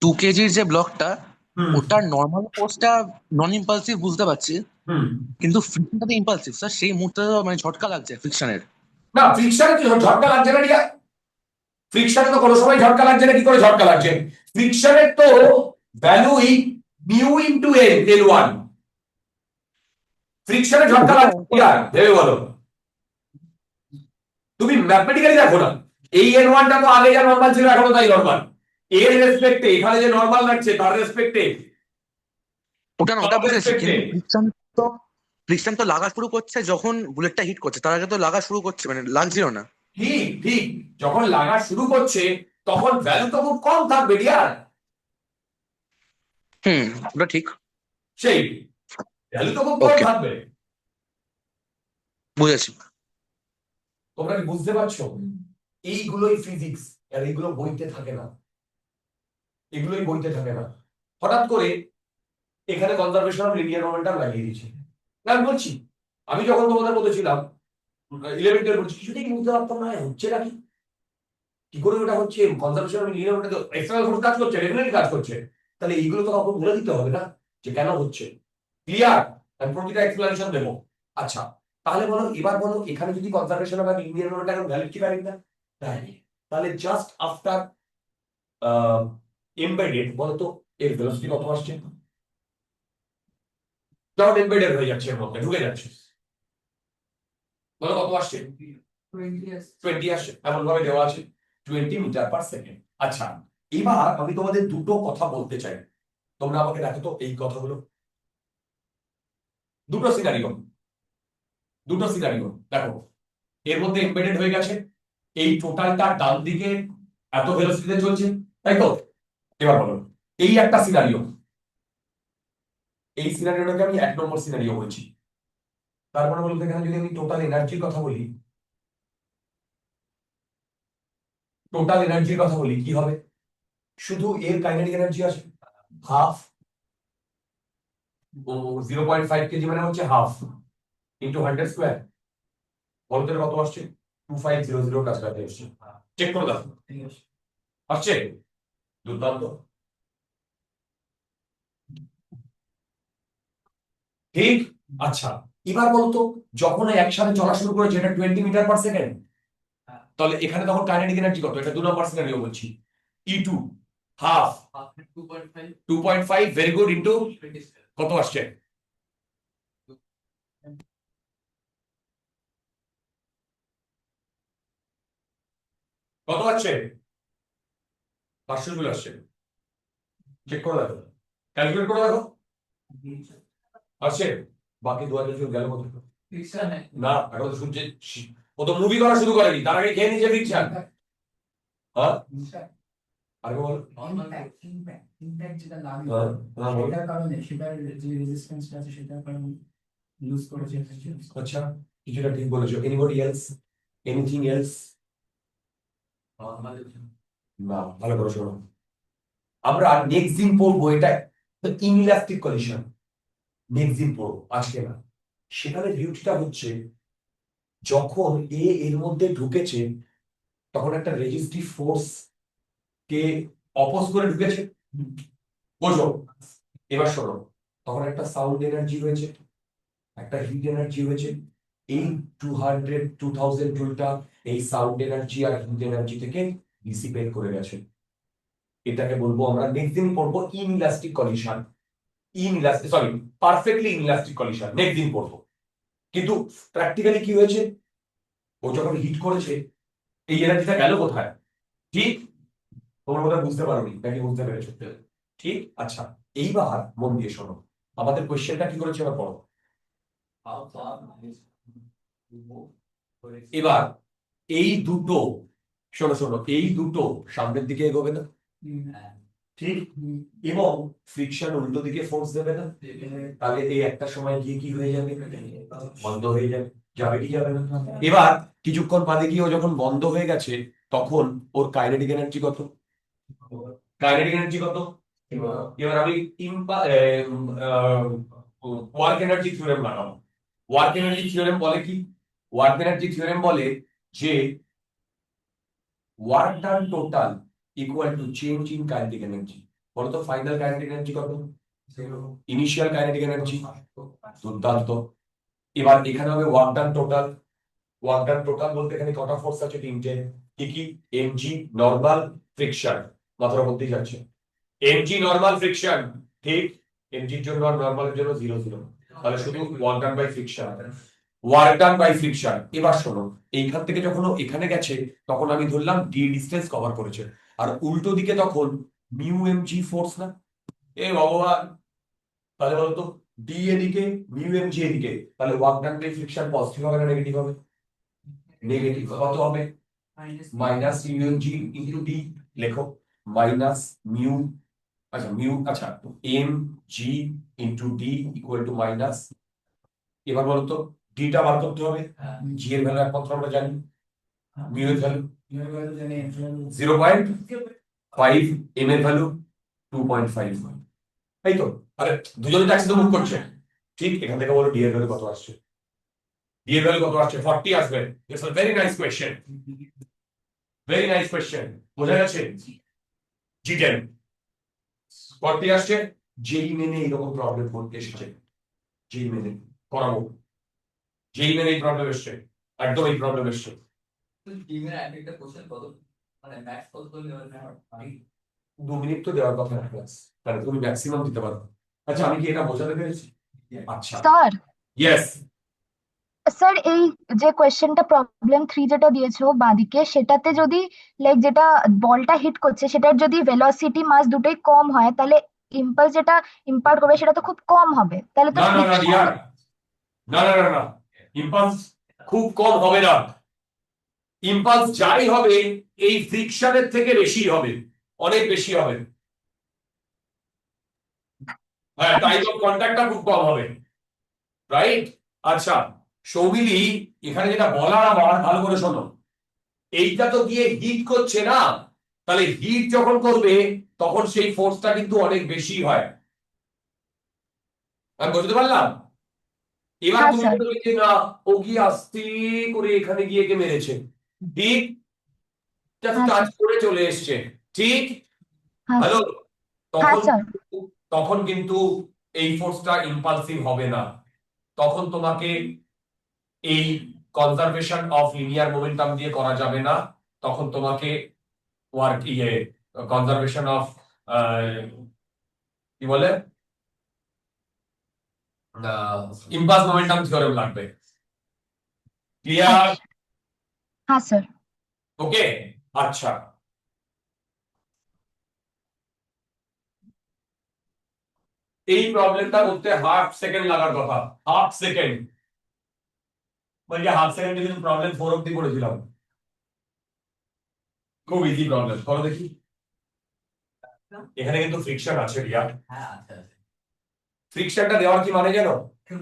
2 কেজির যে ব্লকটা হুম ওটার নর্মাল ফোর্সটা নন ইম্পালসিভ বুঝতে পারছি, হুম কিন্তু ফ্রিকশনটা তো ইম্পালসিভ স্যার, সেই মুহূর্তে তো মানে ঝটকা লাগছে ফ্রিকশনের। না, ফ্রিকশনে কি ঝটকা লাগছে না রিয়া? ফ্রিকশনে তো কোনো সময় ঝটকা লাগছে না, কি করে ঝটকা লাগছে? ফ্রিকশনের তো ভ্যালুই মিউ ইনটু এন, N1। ফ্রিকশনে ঝটকা লাগছে রিয়া, ভেবে বলো। তুমি ম্যাথমেটিক্যালি দেখো না, এই N1 টা তো আগে যা নরমাল ছিল এখনো তাই নরমাল, এর রেসপেক্টে এখানে যে নরমাল লাগছে তার রেসপেক্টে, ওটা না, ওটা বুঝেছি, Respect এ। কিন্তু ফ্রিকশন তো লাগা শুরু করছে যখন বুলেটটা হিট করছে, তার আগে তো লাগা শুরু করছে মানে লাগছিল না। ঠিক ঠিক, যখন লাগা শুরু করছে তখন ভ্যালু তো খুব কম থাকবে ডিয়ার, ওটা ঠিক, সেই ভ্যালু তো খুব কম Okay. থাকবে। বুঝেছি। তোমরা কি বুঝতে পারছো? এইগুলোই ফিজিক্স, আর এইগুলো বইতে থাকে না, এগুলোই বইতে থাকে না। হঠাৎ করে এখানে কনজারভেশন অফ লিনিয়ার মোমেন্টাম লাগিয়ে দিয়েছে। না আমি বলছি, আমি যখন তোমাদের মধ্যে ছিলাম 11 পড়ছি, কিছুতেই বুঝতে পারতাম না হচ্ছে নাকি, কি করে ওটা হচ্ছে, কনজারভেশন অফ লিনিয়ার মোমেন্টাম তো এক্সটার্নাল ফোর্স কাজ করছে, ডেফিনেটলি কাজ করছে, তাহলে এইগুলো তো কাউকে বলে দিতে হবে না যে কেন হচ্ছে। ক্লিয়ার? আমি প্রতিটা এক্সপ্লেনেশন দেবো। আচ্ছা তাহলে বলো, এবার বলো, এখানে যদি conservation of linear momentum valid কি ভ্যালিড না? তাহলে জাস্ট আফটার এমবেডেড বলতো এর ভেলোসিটি কত আসছে? যখন এমবেডেড হয়ে যাচ্ছে, এর মধ্যে ঢুকে যাচ্ছে, বলো কত আসছে? 20 আসছে, এমন ভাবে দেওয়া আছে 20 মিটার পার সেকেন্ড। আচ্ছা এবার আমি তোমাদের দুটো কথা বলতে চাই, তোমরা আমাকে দেখো তো এই কথাগুলো, দুটো সিনারিও, দেখো এর মধ্যে এমবেডেড হয়ে গেছে, এই টোটালটা ডান দিকে এত ভেলোসিটিতে চলছে, তাই তো? এবার বলো, এই একটা সিনারিও, এই সিনারিওটাকে আমি 1 নম্বর সিনারিও বলছি। তারপরে বলতে এখানে যদি আমি টোটাল এনার্জির কথা বলি, কি হবে? শুধু এর কাইনেটিক এনার্জি আছে হাফ, 0.5 কেজি মানে হচ্ছে হাফ ইন্টু 100 স্কোয়ার, বলতে কত আসছে? 2500 কাছাকাছি আসছে। চেক করে দাও, আসছে? দুর্দান্ত, ঠিক। আচ্ছা, এবার বলতো যখন একসাথে চলা শুরু করেছে এটা 20 মিটার পার সেকেন্ড, তাহলে এখানে তখন কাইনেটিক এনার্জি কত? এটা 2 নম্বর সিনারিও বলছি, E2 half 2.5 very good into কত আসছে? কত আসছে? 500 জুল আসছে। চেক করে দেখো, ক্যালকুলেট করে দেখো, আসছে। বাকি 2000 জুল গেল কত? না, এখন তো সূর্যের ও তো মুভি করা শুরু করেনি, তার আগে খেয়ে নিয়েছে ফিকশন। হ্যাঁ, আরে বল। ইম্প্যাক্ট যেটা লাগে হ্যাঁ, হ্যাঁ, বল। সেটার কারণে সেটার যে রেজিস্ট্যান্সটা আছে সেটার কারণে লুজ করেছে। আচ্ছা, কিছুটা ঠিক বলেছো। Anybody else, anything else? না, ভালো করে শোনো, আমরা নেক্সট দিন পড়বো এটা ইনইলাস্টিক কলিশন, নেক্সট দিন পড়বো, আজকে না। সেখানে বিউটিটা হচ্ছে যখন এর মধ্যে ঢুকেছে তখন একটা রেজিস্টিভ ফোর্স কে অপোজ করে ঢুকেছে, বোঝো? এবার শোনো, তখন একটা সাউন্ড এনার্জি হয়েছে, একটা হিট এনার্জি হয়েছে, এই 2000 জুলটা এই সাউন্ড এনার্জি আর হিট এনার্জি থেকে ডিসিপেট করে গেছে। এটাকে বলবো আমরা নেক্সট দিন পড়বো inelastic collision, sorry, perfectly inelastic collision next দিন পড়বো। কিন্তু প্র্যাকটিক্যালি কি হয়েছে, ও যখন হিট করেছে এই এনার্জিটা গেল কোথায়? ঠিক, তোমরা বোধহয় বুঝতে পারোনি নাকি বুঝতে পেরেছো? ঠিক। আচ্ছা, এইবার মন দিয়ে শোনো, আমাদের কোয়েশ্চেনটা কি করেছে এবার পড়ো। এবার এই দুটো, শোনো, এই দুটো সামনের দিকে এগোবে না, ঠিক? এবং ফ্রিকশন উল্টো দিকে ফোর্স দেবে না, তাহলে এই একটা সময় গিয়ে কি হয়ে যাবে? বন্ধ হয়ে যাবে। যাবে কি যাবে না? এবার কিছুক্ষণ বাদে গিয়ে ও যখন বন্ধ হয়ে গেছে তখন ওর কাইনেটিক এনার্জি কত? এবার আমি ওয়ার্ক এনার্জি থিওরেম লাগাবো। ওয়ার্ক এনার্জি থিওরেম বলে কি? ওয়ার্ক এনার্জি থিওরেম বলে যে work done total equal to change in kinetic energy. বলতো ফাইনাল কাইনেটিক এনার্জি কত? Initial kinetic energy. দুর্দান্ত। এবার এখানে হবে work done total. Work done total বলতে এখানে কটা ফোর্স আছে? 3টে। কি কি? MG, normal, friction. মাথার মধ্যেই যাচ্ছে এমজি, নরমাল, ফ্রিকশন, ঠিক? এমজির জন্য আর নরমালের জন্য 0 0, তাহলে শুধু work done by friction, work done by friction. এবার শোনো, এইখান থেকে যখন ও এখানে গেছে তখন আমি ধরলাম ডি ডিস্টেন্স কভার করেছে, আর উল্টো দিকে তখন মিউ এমজি ফোর্স না? এ ভগবান, তাহলে বলতো ডি এদিকে, মিউ এমজি এদিকে, তাহলে work done by friction positive হবে না নেগেটিভ হবে? নেগেটিভ। কত হবে? Minus mu MG into D. লেখো মাইনাস মিউ, আচ্ছা মিউ, আচ্ছা M G into D equal to minus, এবার বলতো ডিটা বার করতে হবে। জি এর ভ্যালু একমাত্র আমরা জানি, মিউ এর ভ্যালু 0.5, এম এর ভ্যালু 2.5, তাই তো? আরে দুজনে একসাথে মুভ করছে, ঠিক? এখান থেকে বলো ডি এর ভ্যালু কত আসছে? ডি এর ভ্যালু কত আসছে? 40 আসবে। It's a very nice question, very nice question. বোঝা গেছে? জি10 40 আসছে। যেই মেনে এরকম প্রবলেম করতে এসেছে, যেই মেনে করাবো, যেই মেনে এই প্রবলেম এসছে, একদম এই প্রবলেম এসছে। টিমের একটা কোশ্চেন কত, মানে ম্যাক্স কত করলে আমি 2 মিনিট তো দেওয়ার কথা না ক্লাস, তাহলে তুমি ম্যাক্সিমাম দিতে পারো। আচ্ছা, আমি কি এটা বোঝাতে পেরেছি? আচ্ছা, স্যার ইয়েস। স্যার এই যে কোয়েশ্চেনটা প্রবলেম 3 যেটা দিয়েছো বাঁদিকে সেটাতে যদি লাইক যেটা বলটা হিট করছে সেটার যদি ভেলোসিটি মাস দুটোই কম হয় তাহলে ইম্পালস যেটা ইম্পার্ট করবে সেটা তো খুব কম হবে, তাহলে তো না না না ফ্রিকশন। ডিয়ার, না না না না, ইম্পালস খুব কম হবে না। ইম্পালস যাই হবে এই ফ্রিকশনের থেকে বেশি হবে, অনেক বেশি হবে। হ্যাঁ, টাইম অফ কন্ট্যাক্টটা খুব কম হবে, রাইট? আচ্ছা সৌমিলি, এখানে যেটা বলার আমার ভালো করে শোনো, এইটা তো গিয়ে হিট করছে না, তাহলে হিট যখন করবে তখন সেই ফোর্সটা কিন্তু অনেক বেশি হয়। আমি বুঝতে পারলাম? এবার হ্যাঁ তুমি স্যার। বলবে যে না, ও গিয়ে আস্তে করে এখানে গিয়ে কে মেরেছে, ঠিক? জাস্ট হ্যাঁ টাচ স্যার। করে চলে এসছে, ঠিক? হ্যাঁ হ্যালো, স্যার। হ্যাঁ তখন স্যার। তখন কিন্তু এই ফোর্সটা ইম্পালসিভ হবে না, তখন তোমাকে এই কনজারভেশন অফ লিনিয়ার মোমেন্টাম দিয়ে করা যাবে না, তখন তোমাকে ওয়ার্ক কনজারভেশন অফ কি বলে ইম্পালস মোমেন্টাম থিওরেম লাগবে। ক্লিয়ার? আচ্ছা। হ্যাঁ স্যার। ওকে। আচ্ছা, এই প্রবলেমটা করতে হাফ সেকেন্ড লাগার কথা, হাফ সেকেন্ড, মানে হাফ সেকেন্ডে কিন্তু প্রবলেম 4 অব্দি করেছিলাম। খুব ইজি প্রবলেম, করো দেখি। এখানে কিন্তু ফ্রিকশন আছে রিয়া, হ্যাঁ আচ্ছা আচ্ছা ফ্রিকশনটা দেওয়ার কি মানে জানো?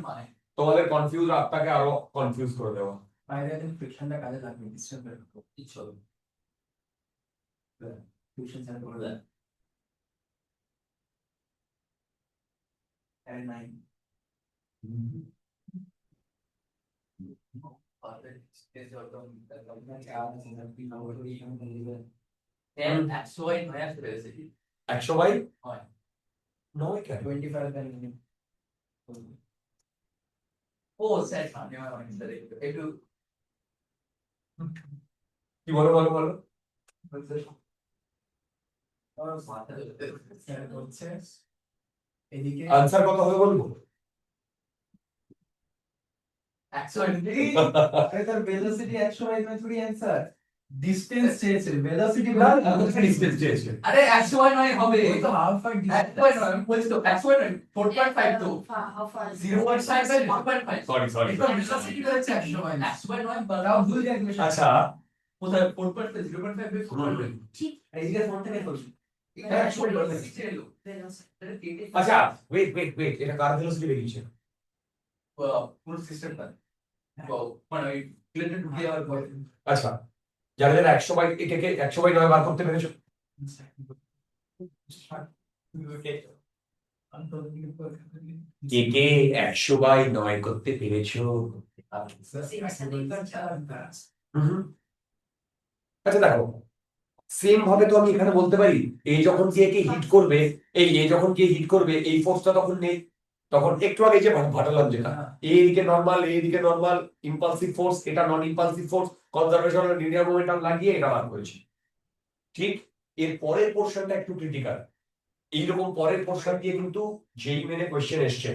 মানে তোমাদের কনফিউজ আত্মাকে আরো কনফিউজ করে দেওয়া। বাইরে কিন্তু ফ্রিকশনটা কাজে লাগবে ডিস্টেন্স কিছু হবে টিউশন স্যার করে দেয় আর নাই একশো ওয়াই নয় আসতে পেরেছে 100/9 কেন? 25 ও স্যার আমি আমার একটু কি বলো বলো বলো। মাথা ধরতে স্যার হচ্ছে এদিকে আনসার কত হবে বলবো? একশো আরে তার ভেলোসিটি 100/3 অ্যানসার ডিসটেন্স চেয়েছে ভেলোসিটি ডিসটেন্স চেয়েছে। আরে একশো ওয়াই নয় হবে ওই তো হাফ আর একশো ওয়াই নয় আমি বলছি তো একশো ওয়াই নয় 4.5 তো How far is it? 0.5 by 1.5 sorry sorry. এটা ভেলোসিটি হচ্ছে 100 ওয়াই নয় তাও ভুল দেখবে আচ্ছা কোথায় 4.5 0.5 বাই 4.5 এইদিকে ফোন থেকে করছি এটা 100 ভেলোসিটি এলো আচ্ছা, ওয়েট ওয়েট ওয়েট, এটা কার ভেলোসিটি বেরিয়েছে? পুরো সিস্টেমটা মানে ওই প্লেটে ঢুকে যাওয়ার পরে আচ্ছা, যারা যারা 100/9 বার করতে পেরেছো, কে কে 100/9 করতে পেরেছো? আচ্ছা দেখো, সেম ভাবে তো আমি এখানে বলতে পারি, এই যখন কে কে হিট করবে, এই যখন কে হিট করবে এই ফোর্সটা তখন নেই, তখন একটু আগে যে ভাটালাম যেটা, এইদিকে নরমাল এইদিকে নরমাল, ইম্পালসিভ ফোর্স এটা non impulsive force, conservation of linear momentum লাগিয়ে এটা বার করেছি, ঠিক? এর পরের পোর্শনটা একটু ক্রিটিক্যাল, এইরকম পরের পোর্শন দিয়ে কিন্তু যেই মেনে কোয়েশ্চেন এসছে,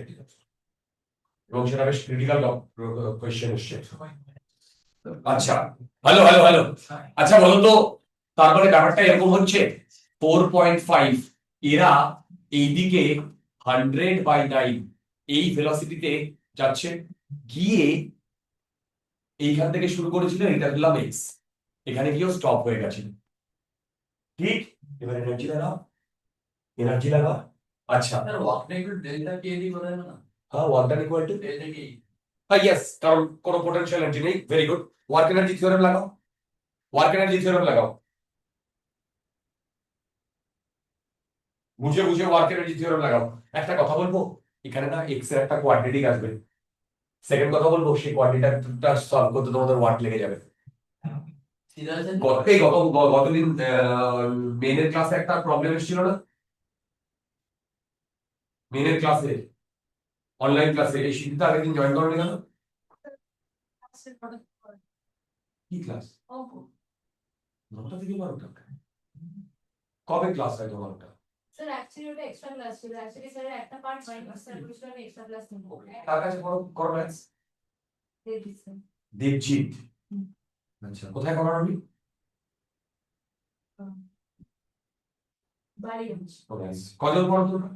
এবং সেটা বেশ ক্রিটিক্যাল কোয়েশ্চেন এসছে। আচ্ছা হ্যালো হ্যালো হ্যালো, আচ্ছা বলো তো, তারপরে ব্যাপারটা এরকম হচ্ছে 4.5, এরা এইদিকে 100/9 এই ভেলোসিটিতে যাচ্ছে, গিয়ে এইখান থেকে শুরু করেছিল, এটা দিলাম এক্স, এখানে গিয়েও স্টপ হয়ে গেছে, ঠিক? এবার এনার্জি লাগাও, এনার্জি লাগাও। আচ্ছা স্যার ওয়ার্কটা একটু ডেল্টা কে দিয়ে বলা যাবে না হ্যাঁ, work done equal to, delta K হ্যাঁ ইয়েস, কারণ কোনো পোটেনশিয়াল এনার্জি নেই, very good, work energy theorem লাগাও, ওয়ার্ক এনার্জি থিওরেম লাগাও, বুঝে বুঝে ওয়ার্ক এনার্জি থিওরেম লাগাও। একটা কথা বলবো, এখানে না এক্স এর একটা কোয়াড্রেটিক আসবে, সেকেন্ড কথা বলবো, সেই কোয়াড্রেটিকটা সলভ করতে তোমাদের ওয়ার্ক লেগে যাবে। গতদিন মেনের ক্লাসে একটা প্রবলেম এসেছিল না, মেনের ক্লাসে, অনলাইন ক্লাসে, এই সিদ্ধিটা আগের দিন জয়েন করো কেন? কি ক্লাস? 9টা থেকে 12টা? কবে ক্লাস হয় তোমার? স্যার অ্যাকচুয়ালি ওটা এক্সট্রা ক্লাস ছিল, অ্যাকচুয়ালি স্যার একটা পার্ট হয় স্যার বলেছিল আমি এক্সট্রা ক্লাস নেব। তার কাছে করো করো ম্যাথস, দেবজিৎ হুম। আচ্ছা কোথায় করাবি বাড়ি কজন পড়ো তোমরা?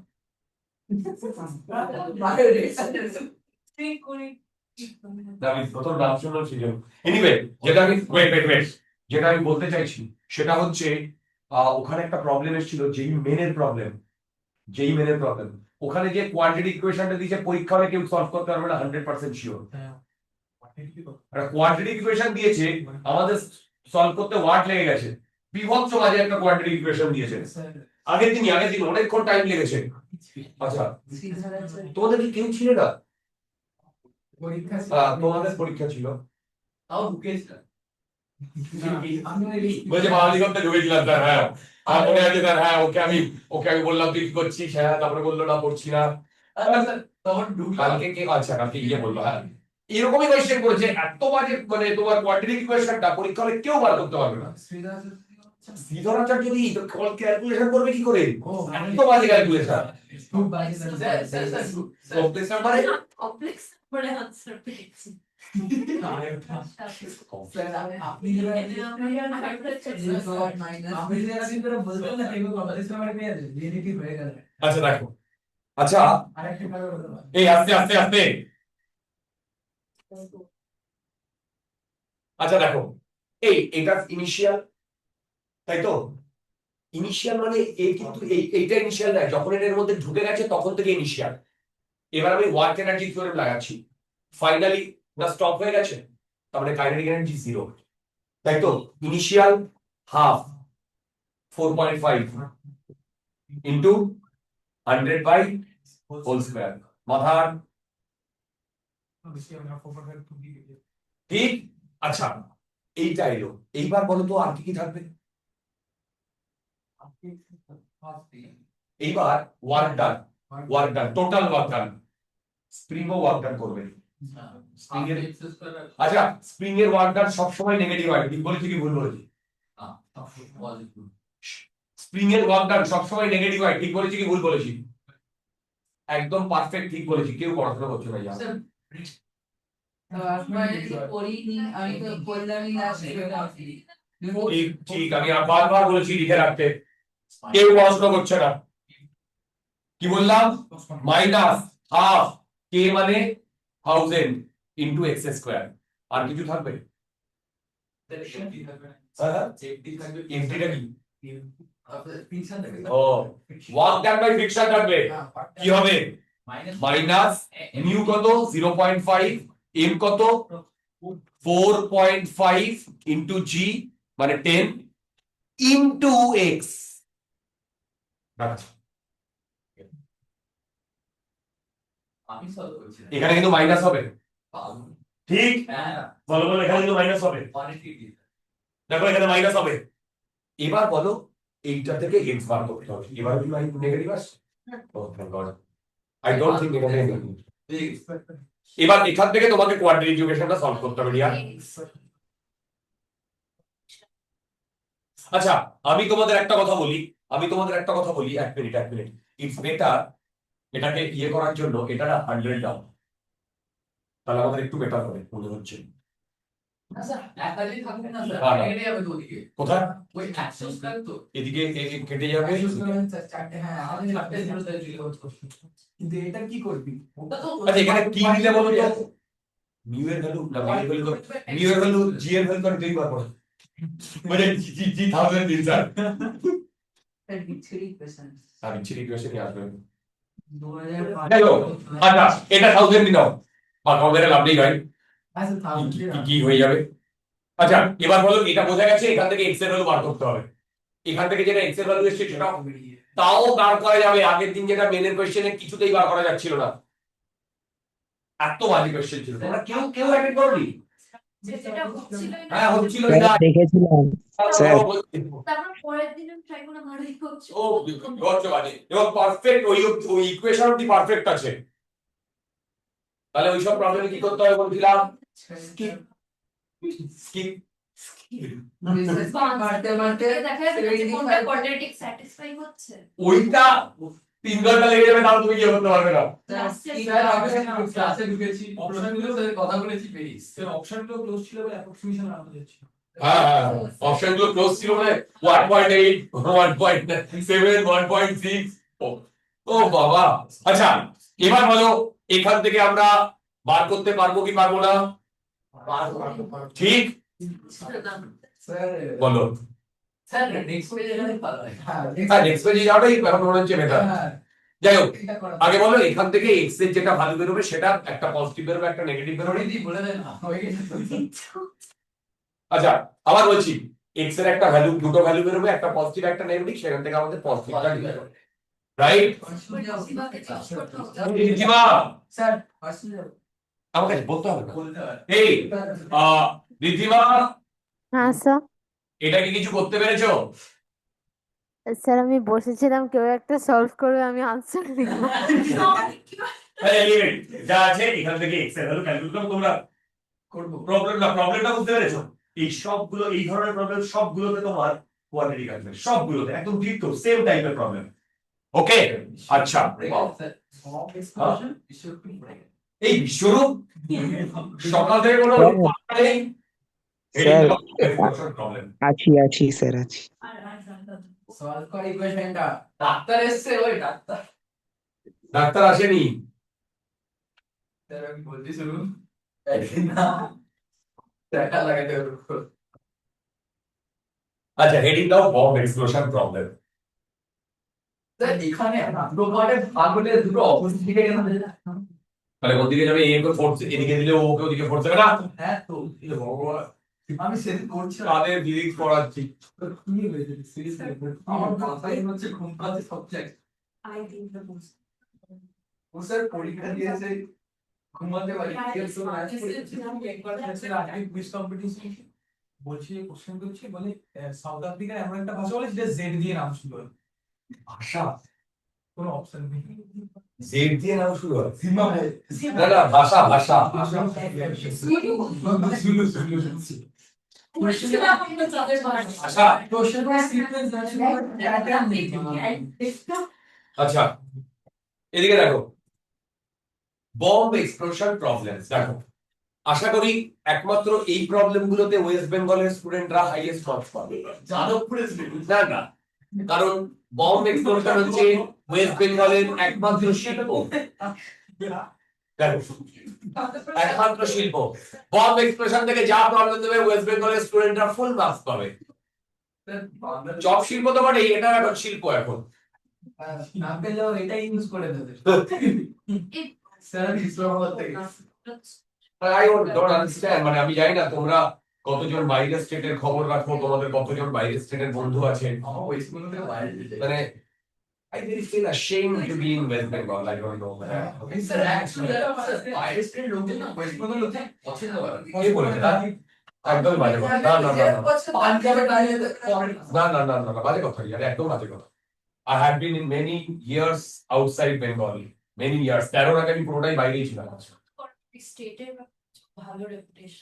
আমি প্রথম নাম শুনলাম সেই জন্য এনিওয়ে যেটা আমি ওয়েট যেটা আমি বলতে চাইছি সেটা হচ্ছে ওখানে একটা প্রবলেম এসেছিল যেই মেনের প্রবলেম ওখানে যে কোয়াড্রেটিক ইকুয়েশনটা দিয়েছে পরীক্ষা হলে কেউ সলভ করতে পারবে না 100% শিওর একটা কোয়াড্রেটিক ইকুয়েশন দিয়েছে আমাদের সলভ করতে ওয়াট লেগে গেছে বিভৎস বাজে একটা কোয়াড্রেটিক ইকুয়েশন দিয়েছে আগের দিন অনেকক্ষণ টাইম লেগেছে আচ্ছা তোমাদের কি কেউ ছিল না পরীক্ষা তোমাদের পরীক্ষা ছিল তাও ঢুকেছিলাম বলছে বাঙালি করতে ঢুকেছিলাম স্যার হ্যাঁ আর মনে আছে স্যার হ্যাঁ ওকে আমি বললাম তুই কি করছিস হ্যাঁ তারপরে বললো না পড়ছি না তখন ঢুকলাম কালকে কে আচ্ছা কালকে গিয়ে বললো হ্যাঁ এরকমই কোয়েশ্চেন করেছে এত বাজে মানে তোমার কোয়াড্রেটিক ইকুয়েশনটা পরীক্ষা হলে কেউ বার করতে পারবে না শ্রীধরাচার্য যদি ক্যালকুলেশন করবে কি করে এত বাজে ক্যালকুলেশন খুব বাজে প্রফেসর মানে কমপ্লেক্স করে আনসার পেয়েছি আপনি যেটা বলতেন না এগুলো কলেজ সময় পেয়ে যাবে ডিএনএ হয়ে গেল আচ্ছা দেখো আচ্ছা আরেকটা ভাবে বলতে পারো এই আস্তে আস্তে আস্তে আচ্ছা দেখো এটা ইনিশিয়াল তাই তো ইনিশিয়াল মানে এই কিন্তু এইটা ইনিশিয়াল নয় যখন এর মধ্যে ঢুকে গেছে তখন থেকে ইনিশিয়াল এবার আমি ওয়ার্ক এনার্জি থিওরেম লাগাচ্ছি ফাইনালি না স্টপ হয়ে গেছে তার মানে কাইনেটিক এনার্জি 0 তাই তো initial half 4.5 into 100 by whole square মাথার ঠিক আচ্ছা এইটা এলো এইবার বলো তো আর কি কি থাকবে এইবার work done total work done spring ও ওয়ার্ক ডান করবে স্প্রিং এর আচ্ছা স্প্রিং এর ওয়ার্ক ডান সবসময় নেগেটিভ হয় ঠিক বলেছি কি ভুল বলেছি স্প্রিং এর ওয়ার্ক ডান সবসময় নেগেটিভ হয় ঠিক বলেছি কি ভুল বলেছি একদম পারফেক্ট ঠিক বলেছি কেউ পড়াশোনা করছে না জানো ঠিক ঠিক আমি আর বারবার বলেছি লিখে রাখতে কেউ পড়াশোনা করছে না কি বললাম মাইনাস হাফ কে মানে 1000 ইনটু এক্স স্কয়ার আর কিছু থাকবে এমটিটা কি ও ওয়ার্ক ডান বাই ফ্রিকশন থাকবে কি হবে মাইনাস মিউ কত 0.5 এম কত 4.5 ইনটু জি মানে 10 ইনটু এক্স আমি সলভ করছি এখানে কিন্তু মাইনাস হবে পাবো ঠিক হ্যাঁ বলো বলো এখানে কিন্তু মাইনাস হবে দেখো এখানে মাইনাস হবে এবার বলো এইটা থেকে এক্স বার করতে হবে এবার কি নেগেটিভ আসছে ও thank God I don't think এটা নেগেটিভ এবার এখান থেকে তোমাকে কোয়াড্রেটিক ইকুয়েশনটা সলভ করতে হবে রিয়া আচ্ছা আমি তোমাদের একটা কথা বলি এক মিনিট ইটস বেটার এটাকে ইয়ে করার জন্য এটা না 100 দাও তাহলে আমাদের একটু বেটার হবে মনে হচ্ছে স্যার একাধিক থাকবে না স্যার না, না। কেটে যাবে তো ওদিকে কোথায় ওই 100 স্কয়ার তো এদিকে কেটে যাবে চারটে হ্যাঁ আমাদের চারটে জিরো কিন্তু এটা কি করবি ওটা তো আচ্ছা এখানে কি দিলে বলো তো মিউ এর ভ্যালু না মিউ এর ভ্যালু জি এর ভ্যালু করে দুইবার পড়ো মানে জি 1000 দিন স্যার আমি চিরি ইকুয়েশনই আসবে আচ্ছা এটা 1000 দিন নাও বাকি মেরে লাভ নেই ভাই কি হয়ে যাবে আচ্ছা এবার বলো এটা বোঝা গেছে এখান থেকে এক্স এর ভ্যালু বার করতে হবে এখান থেকে যেটা এক্স এর ভ্যালু এসেছে সেটা তাও বার করা যাবে আগের দিন যেটা মেনের কোশ্চেনে কিছুতেই বার করা যাচ্ছিল না এত বাজে কোশ্চেন ছিল তোমরা কেউ অ্যাটেন্ড করোনি যেটা হচ্ছিল হ্যাঁ হচ্ছিল না দেখেছিলাম স্যার তারপর পরের দিন ট্রাই করে ভালোই হচ্ছে ও গচ্ছ বাজে এবং পারফেক্ট ওই ইকুয়েশন অবধি পারফেক্ট আছে তাহলে ওইসব প্রবলেমে কি করতে হবে বলছিলাম স্কিপ দেখা যাবে কোনটা কোয়াড্রেটিক স্যাটিসফাই হচ্ছে ওইটা 3 ঘন্টা লেগে যাবে তাও তুমি কি করতে পারবে না। স্যার আমি ক্লাসে ঢুকেছি অপশনগুলো সাথে কথা বলেছি বেরিয়েছি স্যার অপশনগুলো ক্লোজ ছিল বলে অ্যাপ্রক্সিমেশন আনতে যাচ্ছিল। হ্যাঁ অপশন গুলো ক্লোজ ছিল মানে 1.8 1.7 1.6 ও বাবা। আচ্ছা এবার বলো এখান থেকে আমরা বার করতে পারবো কি পারবো না? ঠিক স্যার বলো। স্যার নেক্সট পেজে গেলে ভালো হয় হ্যাঁ হ্যাঁ নেক্সট পেজে যাওয়াটাই এখন মনে হচ্ছে বেটার। যাই হোক আগে বলো এখান থেকে এক্স এর যেটা ভ্যালু বেরোবে সেটা একটা পজিটিভ বেরোবে একটা নেগেটিভ বেরোবে। দিদি বলে দেন না হয়ে গেছে আচ্ছা আবার বলছি এক্স এর একটা ভ্যালু দুটো ভ্যালু বেরোবে একটা পজিটিভ একটা নেগেটিভ সেখান থেকে আমাদের পজিটিভটা বেরোবে রাইট। রিদ্ধিমা স্যার আমাকে বলতে হবে না। বলতে হয় এই রিদ্ধিমা হ্যাঁ স্যার। এটা কি কিছু করতে পেরেছো? স্যার আমি বসেছিলাম কেউ একটা সলভ করবে আমি আনসার লিখবো। যা আছে এখান থেকে এক্স এর ভ্যালু ক্যালকুলেট করো তোমরা করবো প্রবলেমটা বুঝতে পেরেছো? এই সবগুলো এই ধরনের প্রবলেম সবগুলোতে তোমার কোয়াড্রেটিক আসবে সবগুলোতে একদম ডিটো সেম টাইপের প্রবলেম। ওকে আচ্ছা এই বিশ্বরূপ সকাল থেকে কোনো পাত্তা নেই। স্যার প্রবলেম আছি স্যার আছি। সলভ কর ইকুয়েশনটা ডাক্তার এসছে ওই ডাক্তার ডাক্তার আসেনি। স্যার আমি বলছি শুনুন একদিন না টাকা লাগাতে হবে আচ্ছা হেডিং দাও বম্ব এক্সপ্লোশন প্রবলেম। স্যার এখানে দুটো পার্টে ভাগ হলে দুটো অপোজিট দিকে কেন মানে ওদিকে যাবে এ কে ফোর্স এদিকে দিলে ও কে ওদিকে ফোর্স যাবে না। হ্যাঁ তো ভগবান আমি সেদিন করছিলাম কাদের ফিজিক্স পড়াচ্ছি। কি হয়েছে সিরিয়াসলি আমার মাথায় হচ্ছে ঘুম পাচ্ছে সাবজেক্ট ও স্যার পরীক্ষা দিয়েছে ঘুমাতে পারি কুইজ কম্পিটিশন বলছি কোশ্চেন করছি বলে সাউথ আফ্রিকার এমন একটা ভাষা বলে যেটা জেড দিয়ে নাম শুরু হয়। ভাষা কোনো অপশন নেই। জেড দিয়ে নাম শুরু হয়। জিম্বাবুয়ে। না না ভাষা ভাষা ভাষা আচ্ছা এদিকে দেখো বম্ব এক্সপ্লোশন প্রবলেমস দেখো আশা করি একমাত্র এই প্রবলেম গুলোতে ওয়েস্ট বেঙ্গলের স্টুডেন্টরা হাইয়েস্ট মার্কস পাবে। যাদবপুরে না না কারণ বম্ব এক্সপ্লোশন হচ্ছে ওয়েস্ট বেঙ্গলের একমাত্র শিল্প। একমাত্র শিল্প বম্ব এক্সপ্লোশন থেকে যা প্রবলেম দেবে ওয়েস্ট বেঙ্গলের স্টুডেন্টরা ফুল মার্কস পাবে। চপ শিল্প তো বটেই এটা এখন শিল্প এখন। না পেলেও এটা ইউজ করে দেবে স্যার ইসলামাবাদ থেকে I don't understand মানে আমি জানি না তোমরা কতজন বাইরের স্টেটের খবর রাখো তোমাদের কতজন বাইরের স্টেটের বন্ধু আছে আমার ওয়েস্ট বেঙ্গল থেকে বাইরে যেতে মানে I really feel ashamed to be in West Bengal. I don't know. Sir actually বাইরে স্টেট লোকজন না ওয়েস্ট বেঙ্গল লোকজন পছন্দ করে কে বলেছে না? একদম বাজে কথা। না না না না। পাঞ্জাবে দাঁড়িয়ে না না না না না বাজে কথা यार একদম বাজে কথা। I have been in many years outside Bengal. Many years 13 আগে আমি পুরোটাই বাইরেই ছিলাম।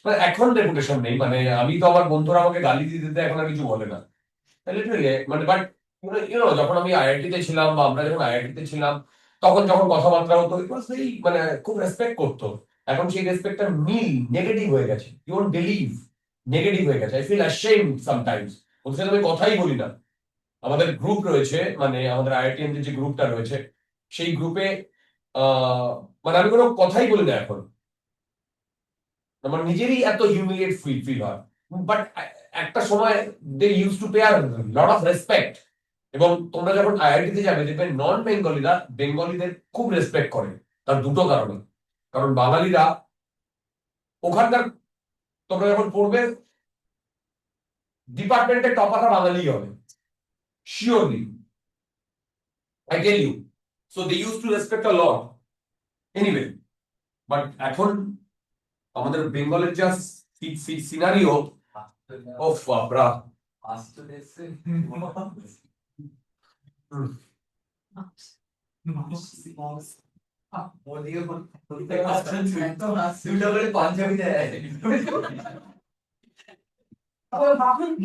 মানে এখন রেপুটেশন নেই মানে আমি তো আমার বন্ধুরা আমাকে গালি দিতে দিতে এখন আর কিছু বলে না। লিটারালি মানে বাট যখন আমি আইআইটি তে ছিলাম বা আমরা যখন আইআইটি তে ছিলাম তখন যখন কথাবার্তা হতো সেই মানে খুব রেসপেক্ট করতো। এখন সেই রেসপেক্টটা নেগেটিভ হয়ে গেছে। ইউ ওন্ট বিলিভ নেগেটিভ হয়ে গেছে। I feel ashamed sometimes. ওদের সাথে আমি কথাই বলি না। আমাদের গ্রুপ রয়েছে মানে আমাদের আইআইটিএম যে গ্রুপটা রয়েছে সেই গ্রুপে মানে আমি কোনো কথাই বলি না এখন। আমার নিজেরই এত হিউমিলিয়েট ফিল হয় বাট একটা সময় they use to pay a lot of respect এবং তোমরা যখন আইআইটি তে যাবে দেখবে নন বেঙ্গলিরা বেঙ্গলিদের খুব রেসপেক্ট করে তার দুটো কারণে। কারণ বাঙালিরা ওখানকার তোমরা যখন পড়বে ডিপার্টমেন্টের টপারটা বাঙালি হবে surely I tell you. So they use to respect a lot anyway but এখন আমাদের বেঙ্গলের যা সিনারিও ও বাপরা আসতে এসে পাঞ্জাবি দেয়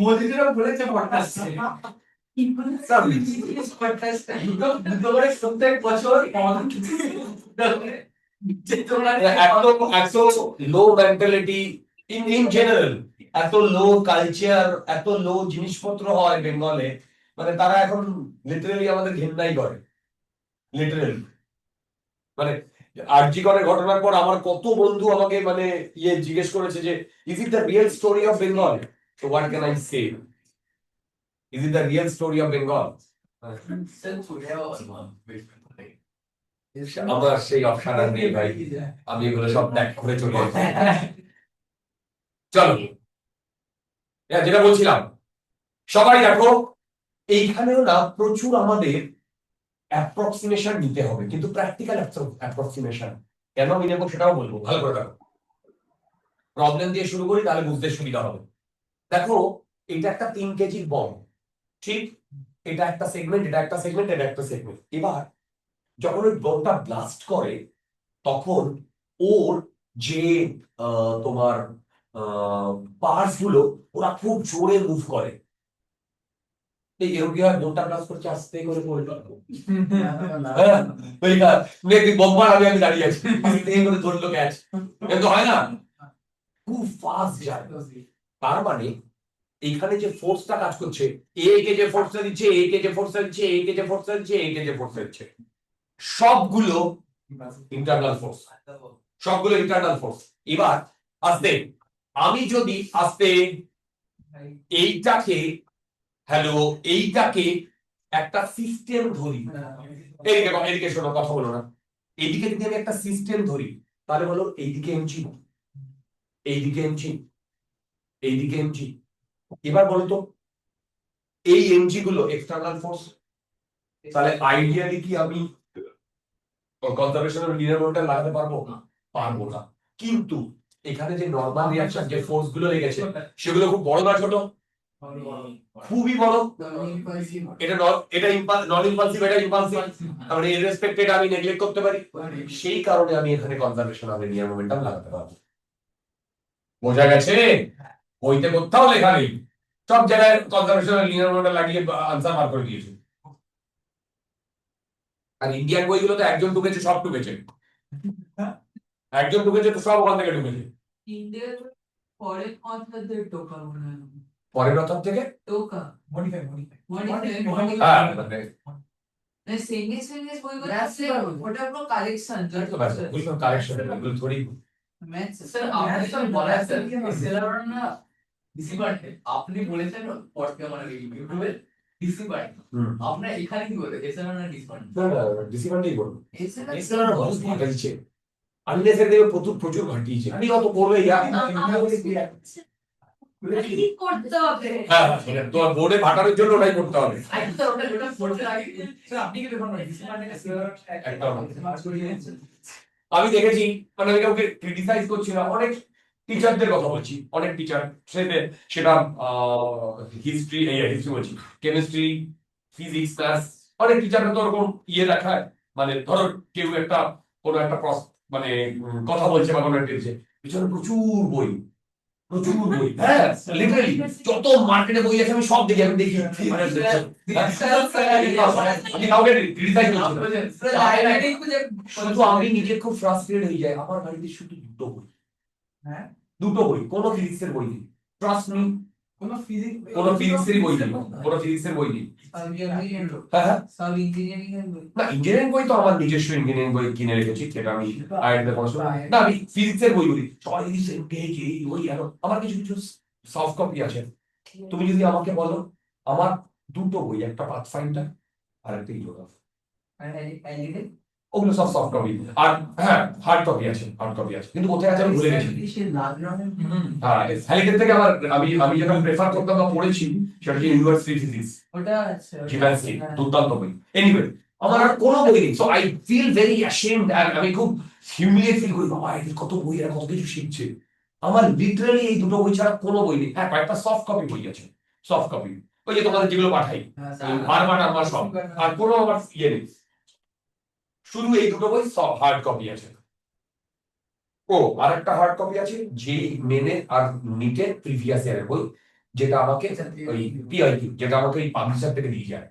মোদিরা বলেছে পড়াচ্ছে দুটো করে প্রত্যেক বছর এত লো মেন্টালিটি ইন জেনারেল, এত লো কালচার, এত লো জিনিসপত্র হয় বেঙ্গলে, মানে তারা এখন লিটারেলি আমাদের ঘেন্নাই করে, লিটারেলি। মানে আরজি করের ঘটনার পর আমার কত বন্ধু আমাকে মানে জিজ্ঞেস করেছে যে is it the real story of Bengal? So what can I say, is it the real story of Bengal? আমার সেই অপশন আর নেই ভাই, আমি এগুলো সব ত্যাগ করে চলে এসেছি। চলো, যেটা বলছিলাম, সবাই দেখো এইখানেও না প্রচুর আমাদের অ্যাপ্রক্সিমেশন নিতে হবে, কিন্তু প্র্যাকটিক্যাল অ্যাপ্রক্সিমেশন কেন আমি নেবো সেটাও বলবো, ভালো করে দেখো। প্রবলেম দিয়ে শুরু করি তাহলে বুঝতে সুবিধা হবে। দেখো এটা একটা 3 কেজির বম, ঠিক? এটা একটা সেগমেন্ট, এটা একটা সেগমেন্ট, এটা একটা সেগমেন্ট। এবার যখন ওই বমটা ব্লাস্ট করে তখন ওর যে তোমার পার্টস গুলো ওরা খুব জোরে মুভ করে। এই এরকম কি হয়, বোমটা ব্লাস্ট করছে আস্তে করে পড়লো, বোম্বার আমি দাঁড়িয়ে আছি, আস্তে করে ধরলো ক্যাচ, কিন্তু হয় না, খুব ফাস্ট যায়। তার মানে এইখানে যে ফোর্সটা কাজ করছে, এ কে যে ফোর্সটা দিচ্ছে, এ কে যে ফোর্সটা দিচ্ছে, এ কে যে ফোর্সটা দিচ্ছে, এ কে যে ফোর্সটা দিচ্ছে, সবগুলো ইন্টারনাল ফোর্স, সবগুলো ইন্টারনাল ফোর্স। এবার আস্তে আমি যদি আস্তে এইটাকে এইটাকে একটা সিস্টেম ধরি, এদিকে শোনো, কথা বলো না, এইদিকে যদি আমি একটা সিস্টেম ধরি তাহলে বলো এইদিকে এমজি, এইদিকে এমজি, এইদিকে এমজি। এবার বলো তো এই এমজি গুলো এক্সটার্নাল ফোর্স, তাহলে আইডিয়ালি কি আমি কনজারভেশনের লিনিয়ার মোমেন্টাম লাগাতে পারবো? পারবো না। কিন্তু এখানে যে নরমাল রিঅ্যাকশন, যে ফোর্স গুলো লেগেছে সেগুলো খুব বড় না ছোট? খুবই বড়। এটা নন ইম্পালসিভ, এটা ইম্পালসিভ, তাহলে এর রেসপেক্টেড আমি নেগলেক্ট করতে পারি। সেই কারণে আমি এখানে কনজারভেশন অফ লিনিয়ার মোমেন্টাম লাগাতে পারবো। বোঝা গেছে? বইতে কোথাও লেখা নেই, সব জায়গায় কনজারভেশন অফ লিনিয়ার মোমেন্টাম লাগিয়ে আনসার বার করে দিয়েছে। আর ইন্ডিয়ান বইগুলোতে একজন ঢুকেছে, সব ঢুকেছে, একজন ঢুকেছে তো সব ওখান থেকে ঢুকেছে। পরের অর্থের টোকা মনে হয়, পরের অর্থ থেকে টোকা মডিফাই হ্যাঁ, মানে সিঙ্গেস বইগুলো আছে, ওটা পুরো কালেকশন কালেকশন এগুলো থোড়ি। স্যার আপনি তো বলা স্যার সেলার না ডিসিপার্টমেন্ট, আপনি বলেছেন মানে ইউটিউবে ডিসিপার্টমেন্ট, আপনার এখানে কি বলে এসএলআর না ডিসিপার্টমেন্ট? না ডিসিপ্লিনই বলবো, এছাড়া বহুত ঘাটাইছে, আননেসেসারি দেবে প্রচুর ঘাটিয়েছে, আমি অত করবে করতে হবে। হ্যাঁ তোমার বোর্ডে ভাটার জন্য ওটাই করতে হবে। স্যার ওটা পড়তে আগে স্যার আপনি কি দেখুন আমি দেখেছি, মানে আমি কাউকে ক্রিটিসাইজ করছি না, অনেক টিচারদের কথা বলছি, অনেক টিচার সেটা হিস্ট্রি বলছি, কেমিস্ট্রি, ফিজিক্স ক্লাস, অনেক টিচাররা তো ওরকম দেখায়, মানে ধরো কেউ একটা কোনো একটা মানে কথা বলছে বা কোনো একটা পিছনে প্রচুর বই, হ্যাঁ লিটারালি যত মার্কেটে বই আছে আমি সব দেখি, আমি দেখি আমি কাউকে ক্রিটিসাইজ করছি না, শুধু আমি নিজে খুব ফ্রাস্ট্রেটেড হয়ে যাই, আমার বাড়িতে শুধু দুটো বই, হ্যাঁ দুটো বই, কোনো ফিজিক্সের বই নেই, ট্রাস্ট মি, কোনো ফিজিক্সের বই নেই, কোনো ফিজিক্সের বই নেই। হ্যাঁ সব ইঞ্জিনিয়ারিং এর বই, না ইঞ্জিনিয়ারিং বই তো আমার নিজস্ব ইঞ্জিনিয়ারিং বই কিনে রেখেছি, সেটা আমি আইআইটিতে পড়াশোনা, না আমি ফিজিক্সের বইগুলি সবাই ওই আমার কিছু কিছু সফট কপি আছে, তুমি যদি আমাকে বলো, আমার দুটো বই, একটা পাথফাইন্ডার আর একটা ইলোগ্রাফ, ওগুলো সব সফট কপি, আর হ্যাঁ হার্ড কপি আছে, কিন্তু কোথায় আছে আমি ভুলে গেছি। হ্যাঁ হ্যালিডের থেকে আমি যেটা প্রেফার করতাম বা পড়েছি সেটা হচ্ছে ইউনিভার্সিটি ফিজিক্স, ওটা আছে জিমন্যাস্টিক, দুর্দান্ত বই। এনিওয়ে আমার আর কোনো বই নেই, so I feel very ashamed, আর আমি খুব হিউমিলিয়েট ফিল করি, বাবা এদের কত বই, এরা কত কিছু শিখছে। আমার লিটারালি এই দুটো বই ছাড়া কোনো বই নেই। হ্যাঁ কয়েকটা সফট কপি বই আছে, সফট কপি ওই যে তোমাদের যেগুলো পাঠাই, আমার সব, আর কোনো আমার নেই, শুধু এই দুটো বই সব হার্ড কপি আছে। ও আর একটা হার্ড কপি আছে যে মেনে আর নিটের প্রিভিয়াস ইয়ারের বই, যেটা আমাকে ওই পিআইকিউ, যেটা আমাকে ওই পাবলিশার থেকে দিয়ে যায়,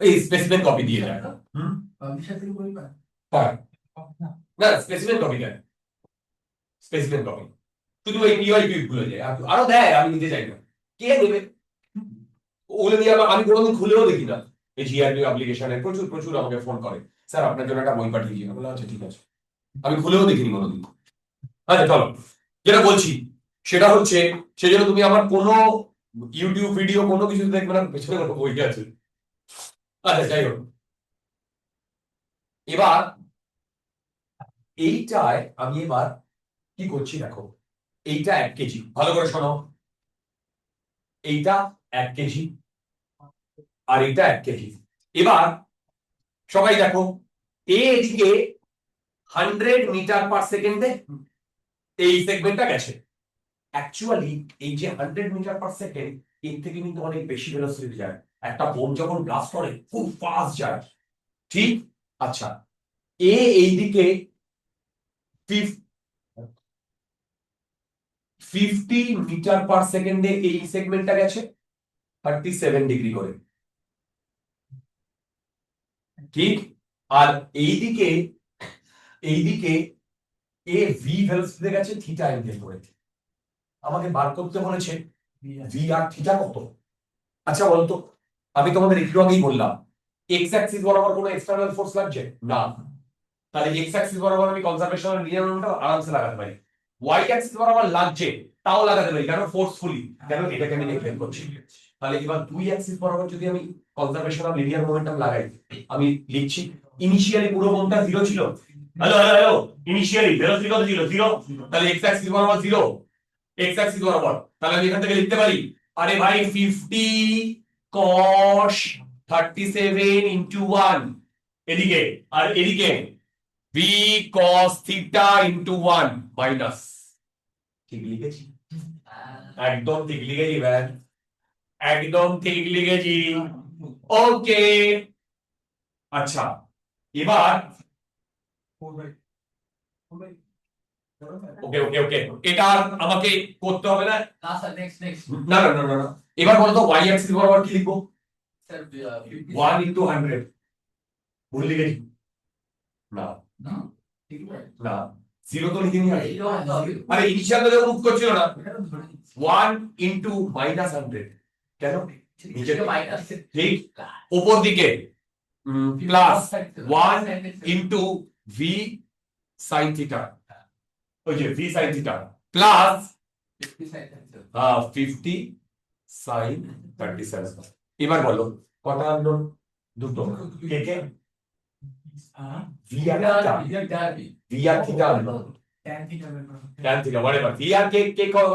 এই স্পেসিফিক কপি দিয়ে যায়। হুম, পাবলিশার থেকে বই পায়? হয় না, স্পেসিফিক কপি দেয়, স্পেসিফিক কপি শুধু ওই পিআইকিউ গুলো যায়, আরো দেয়, আমি নিতে চাই না, কে নেবে ওগুলো দিয়ে? আমি কোনোদিন খুলেও দেখি না। এই জিআরবি অ্যাপ্লিকেশনে প্রচুর প্রচুর আমাকে ফোন করে, স্যার আপনার জন্য একটা বই পাঠিয়ে দিই, বলে আচ্ছা ঠিক আছে, আমি খুলেও দেখিনি কোনোদিন। আচ্ছা চলো, যেটা বলছি সেটা হচ্ছে, সেজন্য তুমি আমার কোনো ইউটিউব ভিডিও কোনো কিছু দেখবে না, পেছনে কোনো বই আছে। আচ্ছা যাই হোক, এবার এইটায় আমি এবার কি করছি দেখো, এইটা 1 কেজি, ভালো করে শোনো, এইটা 1 কেজি আর এইটা 1 কেজি। এবার সবাই দেখো, এদিকে 100 মিটার পার সেকেন্ডে এই সেগমেন্টটা গেছে। অ্যাকচুয়ালি এই যে 100 মিটার পার সেকেন্ড, এর থেকে কিন্তু অনেক বেশি ভেলোসিটি যায়, একটা বোম যখন ব্লাস্ট করে খুব ফাস্ট যায়, ঠিক? আচ্ছা, এইদিকে 50 মিটার পার সেকেন্ডে এই সেগমেন্টটা গেছে 37 ডিগ্রি করে, ঠিক? আর এইদিকে এ ভি ভেলোসিটিতে গেছে থিটা অ্যাঙ্গেল করে। আমাকে বার করতে বলেছে ভি আর থিটা কত। আচ্ছা বলতো, আমি তোমাদের একটু আগেই বললাম এক্স অ্যাক্সিস বরাবর কোনো এক্সটার্নাল ফোর্স লাগছে না, তাহলে এক্স অ্যাক্সিস বরাবর আমি কনজারভেশনাল লিনিয়ার মোমেন্টাম আরামসে লাগাতে পারি। ওয়াই অ্যাক্সিস বরাবর লাগছে, তাও লাগাতে পারি, কেন? ফোর্সফুলি, কেন? এটাকে আমি ডিফেন্ড করছি। তাহলে এবার দুই অ্যাক্সিস বরাবর যদি আমি কনজারভেশনাল লিনিয়ার মোমেন্টাম লাগাই, আমি লিখছি ইনিশিয়ালি পুরো বোমটা 0 ছিল, hello hello hello, initially velocity কত ছিল? 0। তাহলে এক্স অ্যাক্সিস বরাবর 0, এক্স অ্যাক্সিস বরাবর, তাহলে আমি এখান থেকে লিখতে পারি, আরে ভাই 50 cos 37 into 1 এদিকে, আর এদিকে v cos theta into 1 minus. ঠিক লিখেছি? একদম ঠিক লিখেছি ম্যান, একদম ঠিক লিখেছি। ওকে, আচ্ছা এবার ওকে ওকে ওকে, এটা আর আমাকে করতে হবে না। না স্যার, নেক্সট না না না না না, এবার বলতো y অ্যাক্সিস বরাবর কি লিখবো? স্যার 1 into 100, ভুল লিখেছি? না না ঠিক আছে না, 0 তো লিখিনি আগে। এইটাও হবে। আরে ইনিশিয়াল তো মুভ করছিল না, 1 into minus 100, কেন? নিচে মাইনাস ঠিক, উপর দিকে plus 1 into v sin theta, ওই যে v sin theta plus 50 sin 37। এবার বলো কটা আননোন? দুটো, কে কে? v আর theta, v আর theta unknown, tan theta whatever, v আর কে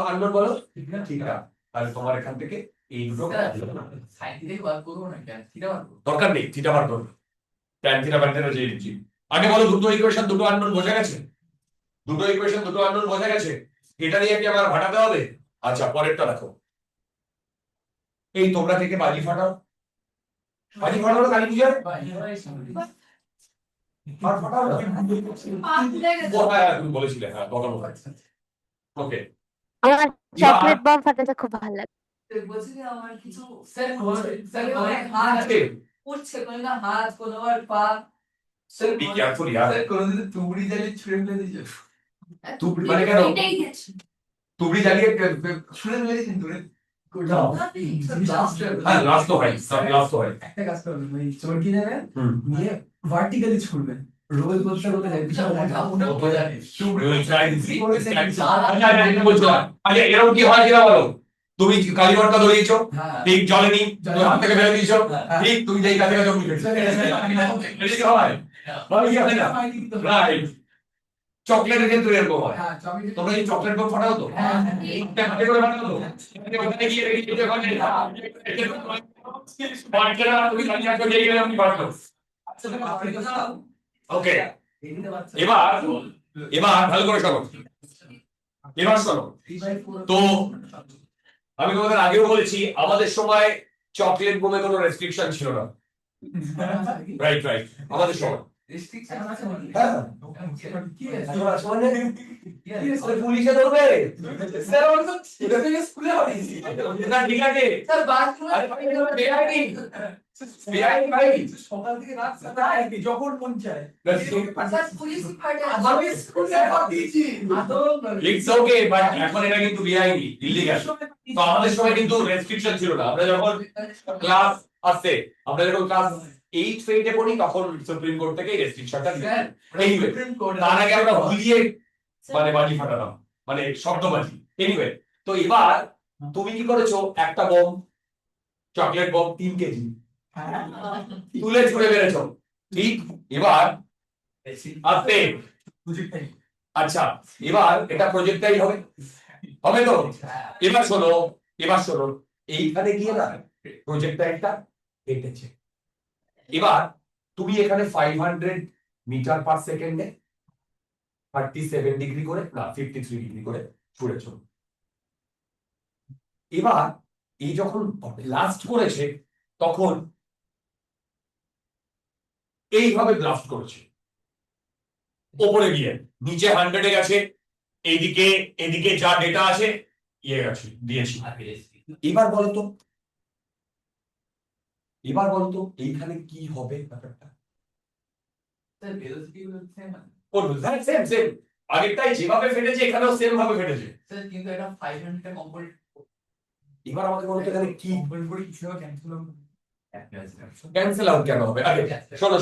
আননোন বলো? theta। তাহলে তোমার এখান থেকে এই দুটো সাইন থেকে বার করবো না কেন? থিটা বার করবো। দরকার নেই, থিটা বার করো, tan theta বার করে দিয়ে দিচ্ছি। আগে বলো দুটো ইকুয়েশন দুটো আননোন বোঝা গেছে? দুটো ইকুয়েশন দুটো আননোন বোঝা গেছে, এটা নিয়ে কি আমার ভাটাতে হবে? আচ্ছা পরেরটা দেখো, এই তোমরা থেকে বাজি ফাটাও, বাজি ফাটাও কালী পূজার, আর ফাটাও না। ও হ্যাঁ তুমি বলেছিলে, হ্যাঁ বলো। ওকে, আমার চকলেট বম ফাটাতে খুব ভালো লাগে। বলছি যে আমার কিছু স্যার স্যার হাত আজকে উঠছে, কোনো হাত, কোনো পা। Sir be careful year, sir কোনোদিন তুবড়ি জ্বালিয়ে ছুঁড়ে ফেলে দিয়েছো? তুবড়ি মানে কেন? এটাই গেছে। তুবড়ি জ্বালিয়ে ছুঁড়ে ফেলে দিয়েছেন দূরে? হ্যাঁ লাস্ট তো হয়, সব লাস্ট তো হয়। একটা কাজ করবেন, ওই চরকি নেবেন, হুম, নিয়ে ভার্টিক্যালি ছুড়বেন, রোল করতে করতে যায় বিশাল ওটা বোঝানি। আচ্ছা এরকম কি হয় কিনা বলো? তুমি কালীঘরটা ধরিয়েছো, হ্যাঁ ঠিক জলেনি, জলে তুমি হাত থেকে ফেলে দিয়েছো, হ্যাঁ। ঠিক তুমি যেই কাছে কাছে অমনি ফেলছো। এটা কি হয়? হয় কি হয় না? রাইট, চকলেটের ক্ষেত্রে এরকম হয়। হ্যাঁ চকলেট তোমরা এই চকলেট বম ফাটাও তো? হ্যাঁ এটা হাতে করে ফাটাও তো? ওখানে গিয়ে রেখে দিতে পারলে বাচ্চারা তুমি কাছে কাছে গিয়ে গেলে আমি পারতো। ওকে, এবার এবার ভালো করে শোনো, এবার শোনো। তো আমি তোমাদের আগেও বলেছি আমাদের সময় চকলেট বোমে কোনো রেস্ট্রিকশন ছিল না, রাইট রাইট, আমাদের সময় রেস্ট্রিকশন আছে মানে হ্যাঁ কি আছে এখন আছে মানে কি আছে আরে পুলিশে ধরবে স্যার আমি তো ছেলে থেকে স্কুলে হয়নি না ঠিক আছে স্যার বাথরুমে আরে ভাই এটা বেআইনি বেআইনি ভাই সকাল থেকে রাত সারা একই যখন মন চায় স্যার পুলিশ ফাটে আমি স্কুলে দিয়েছি ইটস ওকে বাট এখন এটা কিন্তু বেআইনি ইলিগাল তো আমাদের সময় কিন্তু রেস্ট্রিকশন ছিল না আমরা যখন ক্লাস আসছে আমরা যখন ক্লাস 8 ফেইটে পড়ি তখন সুপ্রিম কোর্ট থেকে রেস্ট্রিকশনটা দিল স্যার Anyway, সুপ্রিম কোর্ট তার আগে আমরা ভুলিয়ে মানে বাজি ফাটাতাম মানে শব্দবাজি এনিওয়ে তো এবার তুমি কি করেছো একটা বোম চকলেট বোম 3 কেজি তুলে ছুড়ে বেড়েছো ঠিক এবার আস্তে আচ্ছা এবার এটা প্রজেক্টাইল হবে হবে তো এবার শোনো এইখানে গিয়ে না প্রজেক্টাইলটা কেটেছে এবার তুমি এখানে 500 মিটার পার সেকেন্ডে 37 ডিগ্রি করে না 53 ডিগ্রি করে ছুড়েছ এবার এই যখন ব্লাস্ট করেছে তখন এইভাবে ব্লাস্ট করেছে ওপরে গিয়ে নিচে 100 এ গেছে এদিকে যা ডেটা আছে ইয়ে গেছে দিয়েছি এবার বলতো এইখানে কি হবে ব্যাপারটা স্যার ভেলোসিটি হচ্ছে না সেম আগেরটাই যেভাবে ফেটেছে এখানেও সেম ভাবে ফেটেছে স্যার কিন্তু এটা 500 টা কমপ্লিট এবার আমাকে বলতো এখানে কি ক্যান্সেল ক্যান্সেল আউট কেন হবে আগে শোনো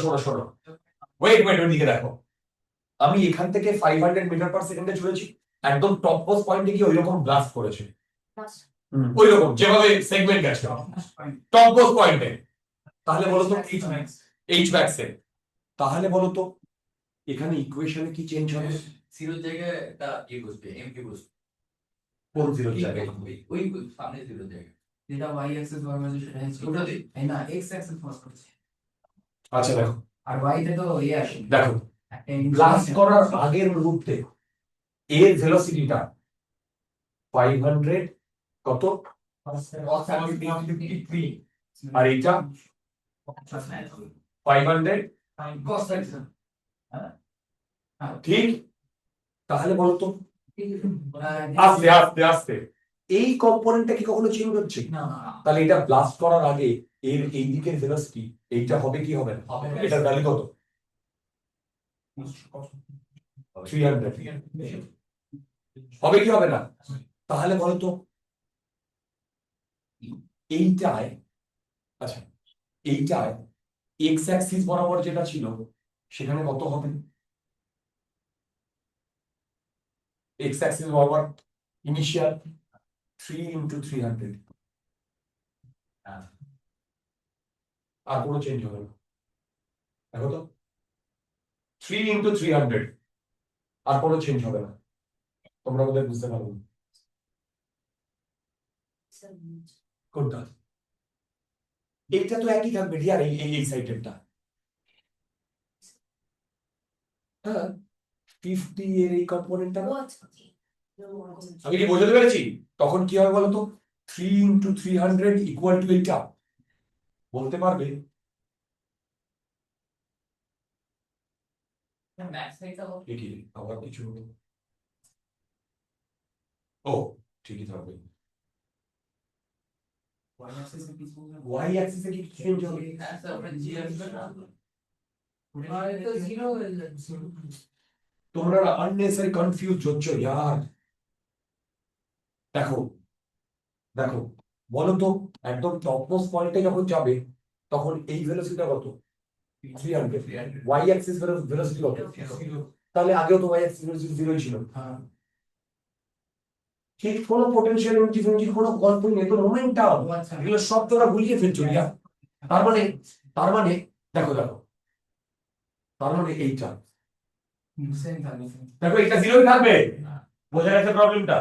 ওয়েট ওইদিকে দেখো আমি এখান থেকে 500 মিটার পার সেকেন্ডে ছুড়েছি একদম টপ পোস্ট পয়েন্টে গিয়ে ওইরকম ব্লাস্ট করেছে ওইরকম যেভাবে সেগমেন্ট গেছে টপ পোস্ট পয়েন্টে তাহলে বলতো এইচ ম্যাক্সে তাহলে বলতো এখানে ইকুয়েশনে কি চেঞ্জ হবে জিরোর জায়গায় একটা ই বসবে এমপি বসবে কোন জিরোর জায়গায় ওই সামনে জিরোর জায়গায় যেটা ওয়াই অ্যাক্সিস ফরম্যাটে সেটা হচ্ছে ওটাতে এই না এক্স অ্যাক্সিস ফরম্যাট করছে আচ্ছা দেখো আর ওয়াই তে তো ইয়ে আসে দেখো একটা ব্লাস্ট করার আগের মুহূর্তে এর ভেলোসিটিটা 500 কত আর এইটা 500 ঠিক তাহলে বলতো আস্তে আস্তে আস্তে এই কম্পোনেন্টটা কি কখনো চেঞ্জ হচ্ছে তাহলে এটা ব্লাস্ট করার আগে এর এই দিকের ভেলোসিটি এইটা হবে কি হবে না হবে। এটার ভ্যালু কত 300 হবে কি হবে না তাহলে বলতো এইটায় আচ্ছা এইটায় এক্স অ্যাক্সিস বরাবর যেটা ছিল সেখানে কত হবে এক্স অ্যাক্সিস বরাবর ইনিশিয়াল 3 into 300 আর কোনো চেঞ্জ হবে না দেখো তো 3 into 300 আর কোনো চেঞ্জ হবে না তোমরা বোধহয় বুঝতে পারবে না। কোনটা এইটা তো একই থাকবে ডিয়ার এই সাইডেরটা হ্যাঁ 50 এর এই কম্পোনেন্টটা আমি কি বোঝাতে পেরেছি তখন কি হবে বলতো 3 into 300 ইকুয়াল টু এইটা বলতে পারবে ম্যাক্স সাইজটা এ কি আবার কিছু হলো ও ঠিকই থাকবে ওয়াই অ্যাক্সিসে কি চেঞ্জ হবে স্যার ওটা জি আসবে না তো জিরো হয়ে যাচ্ছে তোমরা আননেসেসারি কনফিউজ হচ্ছ यार দেখো বলো তো একদম টপমোস্ট পয়েন্টে যখন যাবে তখন এই ভেলোসিটিটা কত 300 ওয়াই অ্যাক্সিস ভেলোসিটি কত তাহলে আগেও তো ওয়াই অ্যাক্সিস ভেলোসিটি 0 ছিল ঠিক কোনো পোটেনশিয়াল এনার্জি কোনো গল্পই নেই তো মোমেন্টাম এগুলো সব তোরা ভুলিয়ে ফেলছো ইয়ার তার মানে দেখো তার মানে এইটা দেখো এটা 0ই থাকবে বোঝা গেছে প্রবলেমটা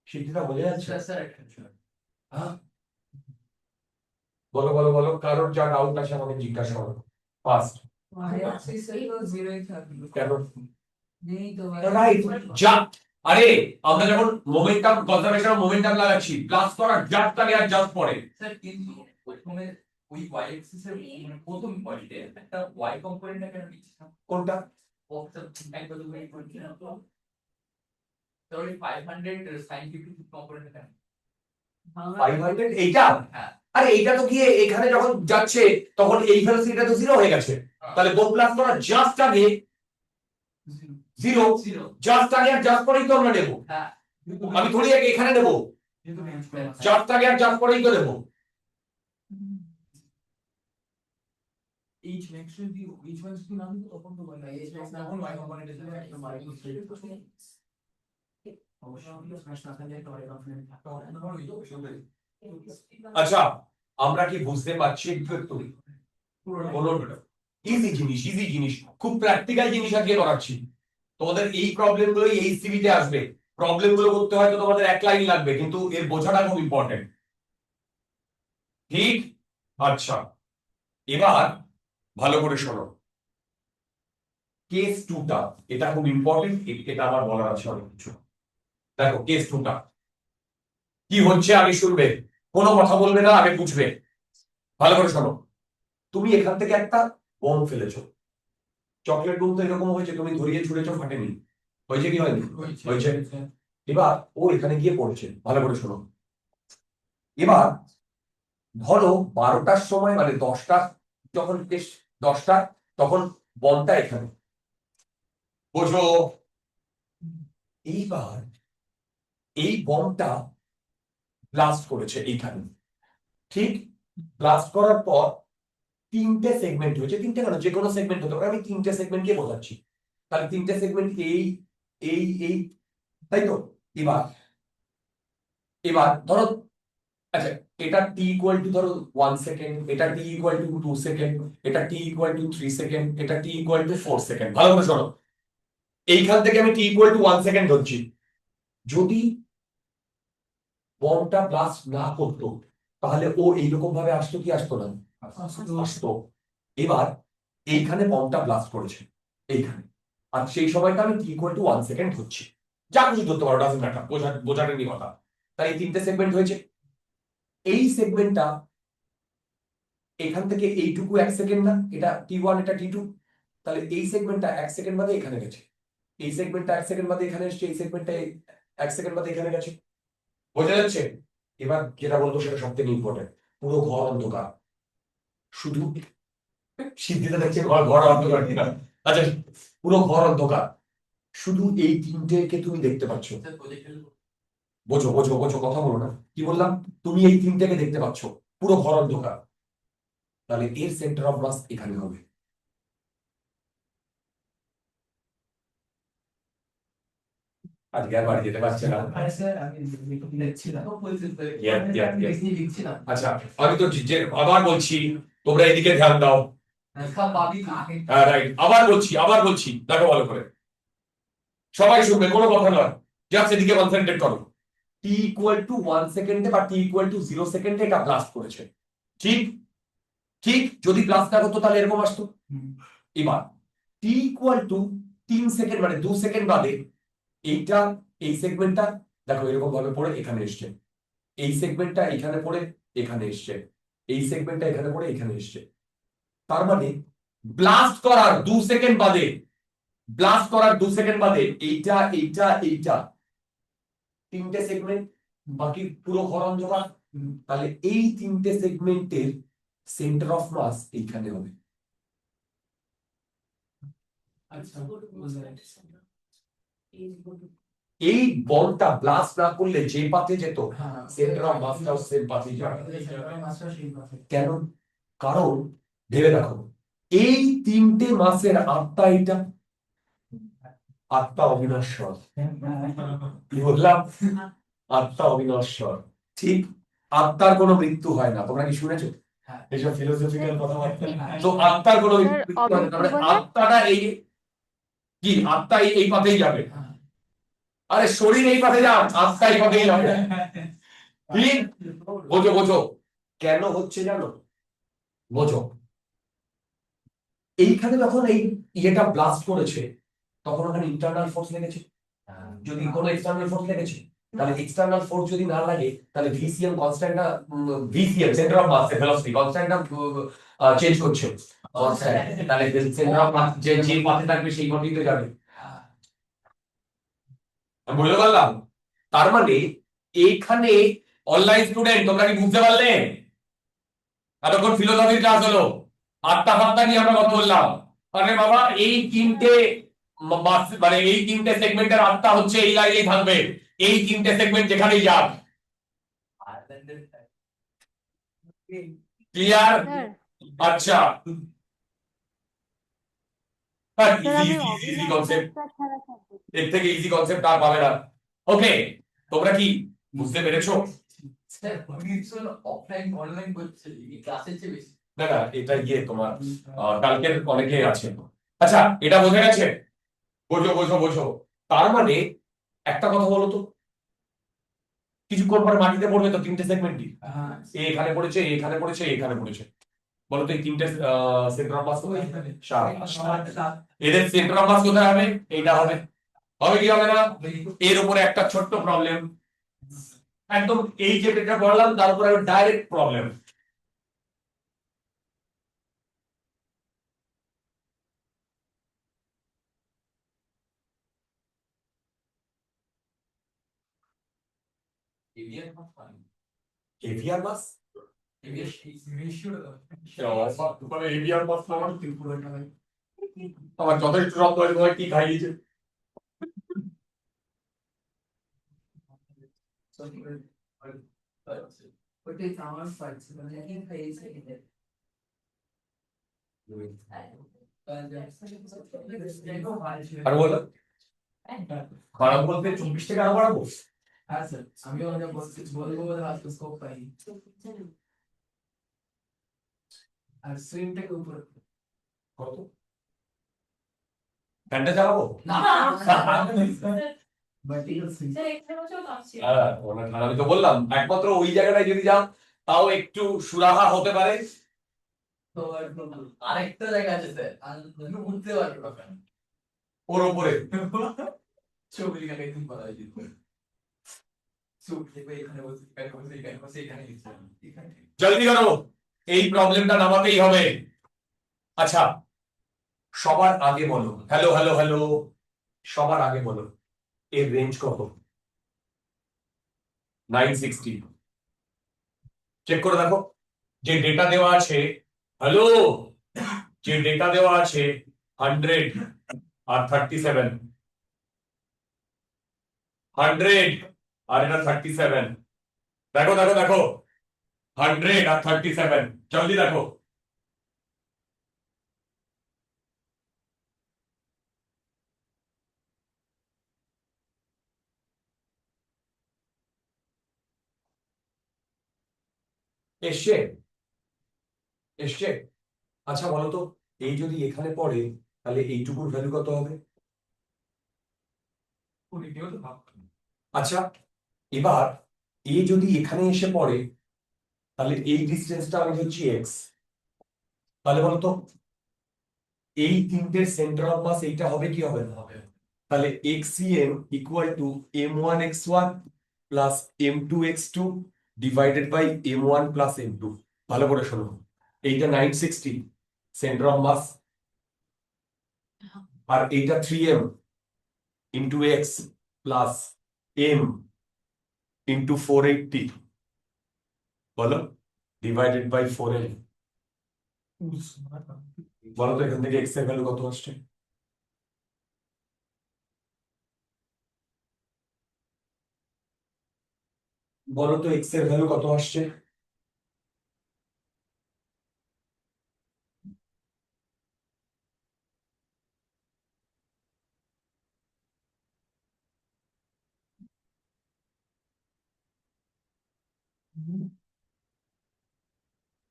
সেটা বোঝা যাচ্ছে স্যার একটা হ্যাঁ বলো কারোর যা ডাউট আছে আমাকে জিজ্ঞাসা করো ফার্স্ট ওয়াই অ্যাক্সিস তো জিরোই থাকবে কেন নেই তো রাইট যা আরে আমরা যখন মোমেন্টাম কনজারভেশন অফ মোমেন্টাম লাগাচ্ছি প্লাস করার জাস্ট আগে আর জাস্ট পরে স্যার কিন্তু প্রথমে ওই ওয়াই এক্সিস এর মানে প্রথম পয়েন্টে একটা ওয়াই কম্পোনেন্ট কেন নিচ্ছে না? কোনটা? একবার দুবার করছি না তো তাহলে 500 sin 50 কম্পোনেন্ট কেন? 500 এইটা? হ্যাঁ আরে এইটা তো গিয়ে এখানে যখন যাচ্ছে তখন এই ভেলোসিটিটা তো জিরো হয়ে গেছে, তাহলে বোথ প্লাস করা জাস্ট আগে জিরো, জিরো জাস্ট আগে আর জাস্ট পরেই তো আমরা নেবো। হ্যাঁ আমি থোড়ি আগে এখানে নেবো, জাস্ট আগে আর জাস্ট পরেই তো নেবো। এইচ ম্যাক্স যদি এইচ ম্যাক্স যদি না দিত তখন তো বলে এইচ ম্যাক্স না এখন ওয়াই কম্পোনেন্ট এসে একটা ওয়াই অবশ্যই স্ম্যাশ না থাকলে একটা ওয়াই কম্পোনেন্ট থাকতে হবে না ওই তো সেটাই। আচ্ছা আমরা কি বুঝতে পারছি একটু একটু? ইজি জিনিস, ইজি জিনিস, খুব প্র্যাকটিক্যাল জিনিস আজকে করাচ্ছি। তোমাদের এই প্রবলেম গুলো এই সিভিতে আসবে, প্রবলেম গুলো করতে হয়তো তোমাদের এক লাইন লাগবে, কিন্তু এর বোঝাটা খুব ইম্পর্টেন্ট। ঠিক? আচ্ছা এবার ভালো করে শোনো, কেস টুটা এটা খুব ইম্পর্টেন্ট, এটা আমার বলার আছে অনেক কিছু। দেখো কেস টুটা কি হচ্ছে আগে শুনবে, কোনো কথা বলবে না, আগে বুঝবে। ভালো করে শোনো, তুমি এখান থেকে একটা বোম ফেলেছো, চকলেট বোম তো এরকম হয়েছে, তুমি ধরিয়ে ছুঁড়েছো, ফাটেনি, হয়েছে কি হয়নি? হয়েছে। এবার ও এখানে গিয়ে পড়ছে, ভালো করে শোনো। এবার ধরো 12টার সময় মানে 10টা, যখন 10টা তখন বমটা এখানে, বোঝো? এইবার এই বমটা ব্লাস্ট করেছে এইখানে, ঠিক? ব্লাস্ট করার পর 3টে সেগমেন্ট হয়েছে, 3টে কেন, যে কোনো সেগমেন্ট হতে পারে, আমি 3টে সেগমেন্টকে বোঝাচ্ছি। তাহলে 3টে সেগমেন্ট এই এই এই, তাই তো? এবার এবার ধরো, আচ্ছা এটা টি ইকুয়াল টু ধরো 1 সেকেন্ড, এটা টি ইকুয়াল টু 2 সেকেন্ড, এটা টি ইকুয়াল টু 3 সেকেন্ড, এটা টি ইকুয়াল টু 4 সেকেন্ড। ভালো করে শোনো, এইখান থেকে আমি টি ইকুয়াল টু 1 সেকেন্ড ধরছি। যদি বমটা ব্লাস্ট না করতো তাহলে ও এইরকম ভাবে আসতো কি আসতো না? আসতো। এবার এইখানে বমটা ব্লাস্ট করেছে এইখানে, আর সেই সময়টা আমি টি ইকুয়াল টু 1 সেকেন্ড ধরছি, যা কিছু ধরতে পারো, ডাজন্ট ম্যাটার, বোঝাটা নিয়ে কথা। তাই এই 3টে সেগমেন্ট হয়েছে। এই সেগমেন্টটা এখান থেকে এইটুকু 1 সেকেন্ড না, এটা টি1 এটা টি2, তাহলে এই সেগমেন্টটা 1 সেকেন্ড বাদে এখানে গেছে, এই সেগমেন্টটা 1 সেকেন্ড বাদে এখানে এসেছে, এই সেগমেন্টটা 1 সেকেন্ড বাদে এখানে গেছে। বোঝা যাচ্ছে? এবার যেটা বলবো সেটা সব থেকে ইম্পর্টেন্ট, পুরো ঘর অন্ধকার, শুধু সিদ্ধিতে দেখছে ঘর ঘর অন্ধকার কিনা। আচ্ছা পুরো ঘর অন্ধকার, শুধু এই 3টেকে তুমি দেখতে পাচ্ছ। বোঝো বোঝো বোঝো, কথা বলো না, কি বললাম? তুমি এই 3টেকে দেখতে পাচ্ছ, পুরো ঘর অন্ধকার, তাহলে এর সেন্টার অফ মাস এখানে হবে। আজকে আর বাড়ি যেতে পারছে না। আচ্ছা আমি তো আবার বলছি, তোমরা এদিকে ধ্যান দাও। হ্যাঁ রাইট, আবার বলছি দেখো ভালো করে, সবাই শুনবে, কোনো কথা নয়, জাস্ট এদিকে কনসেন্ট্রেট করো। টি ইকুয়াল টু 1 সেকেন্ডে বা টি ইকুয়াল টু 0 সেকেন্ডে এটা ব্লাস্ট করেছে, ঠিক? ঠিক, যদি ব্লাস্ট না হতো তাহলে এরকম আসতো। এবার টি ইকুয়াল টু 3 সেকেন্ড মানে 2 সেকেন্ড বাদে এইটা, এই সেগমেন্টটা দেখো এরকম ভাবে পড়ে এখানে এসছে, এই সেগমেন্টটা এখানে পড়ে এখানে এসছে, এই সেগমেন্টটা এখানে পড়ে এখানে এসছে। তার মানে ব্লাস্ট করার 2 সেকেন্ড বাদে, ব্লাস্ট করার 2 সেকেন্ড বাদে এইটা এইটা এইটা 3টে সেগমেন্ট, বাকি পুরো ঘর অন্ধকার, তাহলে এই 3টে সেগমেন্টের সেন্টার অফ মাস এইখানে হবে। এই বলটা ব্লাস্ট না করলে যে পাথে যেত, সেন্টার অফ মাসটাও সেম পাথে যাবে। কেন? কারণ ভেবে দেখো, এই 3টে মাসের আত্মা এটা, আত্মা অবিনশ্বর। কি বললাম? আত্মা অবিনশ্বর, ঠিক? আত্মার কোনো মৃত্যু হয় না, তোমরা কি শুনেছো এইসব ফিলোসফিক্যাল কথাবার্তা? তো আত্মার কোনো মৃত্যু হয় না, তার মানে আত্মাটা এই কি, আত্মা এই পথেই যাবে। আরে শরীর এই পথে যাও, আত্মা এই পথেই যাবে, ঠিক? বোঝো বোঝো, কেন হচ্ছে জানো? বোঝো, এইখানে যখন এই ইয়েটা ব্লাস্ট করেছে তখন ওখানে ইন্টারনাল ফোর্স লেগেছে, যদি কোনো এক্সটার্নাল ফোর্স লেগেছে, তাহলে এক্সটার্নাল ফোর্স যদি না লাগে তাহলে ভিসিএম কনস্ট্যান্টটা VCM center of mass velocity কনস্ট্যান্টটা চেঞ্জ করছে কনস্ট্যান্ট তাহলে সেন্টার অফ মাস যে যে পথে থাকবে সেই পথেই তো যাবে আমি বুঝতে পারলাম তার মানে এইখানে অনলাইন স্টুডেন্ট তোমরা কি বুঝতে পারলে এতক্ষণ ফিলোসফির ক্লাস হলো আত্মা ফাত্তা নিয়ে আমরা কথা বললাম আরে বাবা এই তিনটে মানে এই তিনটে সেগমেন্টের আত্মা হচ্ছে এই লাইনেই থাকবে এই তিনটে সেগমেন্ট যেখানেই যাক ক্লিয়ার স্যার আচ্ছা স্যার ইজি আমি ইজি ইজি অফলাইন কনসেপ্ট ছাড়া থাকবো এর থেকে ইজি কনসেপ্ট আর পাবে না ওকে তোমরা কি বুঝতে পেরেছো স্যার ভীষণ অফলাইন অনলাইন করছে এই ক্লাসের চেয়ে বেশি না না এটা ইয়ে তোমার কালকের অনেকে আছে আচ্ছা এটা বোঝা গেছে বোঝো বোঝো বোঝো তার মানে একটা কথা বলো তো কিছুক্ষণ পরে মাটিতে পড়বে তো তিনটে সেগমেন্টই এ এখানে পড়েছে এ এখানে পড়েছে এ এখানে পড়েছে বলো তো এই তিনটে সেন্টার অফ মাস কোথায় এদের সেন্টার অফ মাস কোথায় হবে এইটা হবে হবে কি হবে না এর উপরে একটা ছোট্ট প্রবলেম একদম এই যেটা বললাম তার উপরে ডাইরেক্ট প্রবলেম এভিয়ার মাস মানে এভিআর মাস এভিয়ার মানে এভিআর মাস আমার যথেষ্ট শব্দ আছে তোমায় কি খাইয়েছে ওইটাই তো আমার পাচ্ছি মানে কি খাইয়েছে এদের আর বলো খারাপ বলতে 24 টাকা আরো বাড়াবো হ্যাঁ স্যার আমিও অনেক বলবো বলে আজকে স্কোপ পাইনি আর সুইমটাকে উপরে কত ফ্যানটা চালাবো না ভার্টিক্যাল সুইম স্যার এখানে বসেও কাঁপছে আমি তো বললাম একমাত্র ওই জায়গাটায় যদি যাও তাও একটু সুরাহা হতে পারে তো আরেকটা জায়গা আছে স্যার আর উঠতে পারবো না ওর উপরে ছবি লিখে তুমি বলা হয়েছে ছবি লিখে এখানে বসে এখানে বসে এখানে এখানে জলদি করো এই প্রবলেমটা নামাতেই হবে আচ্ছা সবার আগে বলো হ্যালো হ্যালো হ্যালো সবার আগে বলো এর রেঞ্জ কত 960 চেক করে দেখো যে ডেটা দেওয়া আছে হ্যালো যে ডেটা দেওয়া আছে 100 আর 37 100 আর এটা 37 দেখো দেখো দেখো 100 আর 37 জলদি দেখো এসছে এসছে আচ্ছা বলো তো এই যদি এখানে পড়ে তাহলে এইটুকুর ভ্যালু কত হবে আচ্ছা এবার এ যদি এখানে এসে পড়ে তাহলে এই ডিস্টেন্সটা আমি হচ্ছে এক্স তাহলে বলতো এই তিনটের সেন্টার অফ মাস এইটা হবে কি হবে না হবে তাহলে XCM equal to m1x1 plus m2x2 divided by m1 plus m2 ভালো করে শোনো এইটা 960 সেন্টার অফ মাস আর এইটা 3m into x plus m into 480 বলো ডিভাইডেড বাই 4m বলো তো এখান থেকে এক্স এর ভ্যালু কত আসছে বলো তো এক্স এর ভ্যালু কত আসছে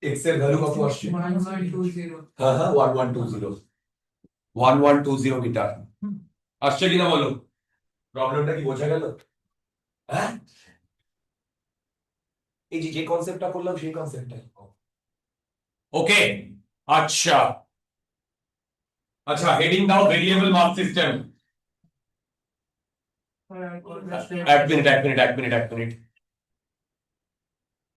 এক্স এর ভ্যালু কত আসছে হ্যাঁ হ্যাঁ 1120 1120 মিটার আসছে কিনা বলো প্রবলেমটা কি বোঝা গেল হ্যাঁ এই যে কনসেপ্টটা করলাম সেই কনসেপ্টটাই ওকে আচ্ছা আচ্ছা হেডিং দাও ভেরিয়েবল মাস সিস্টেম এক মিনিট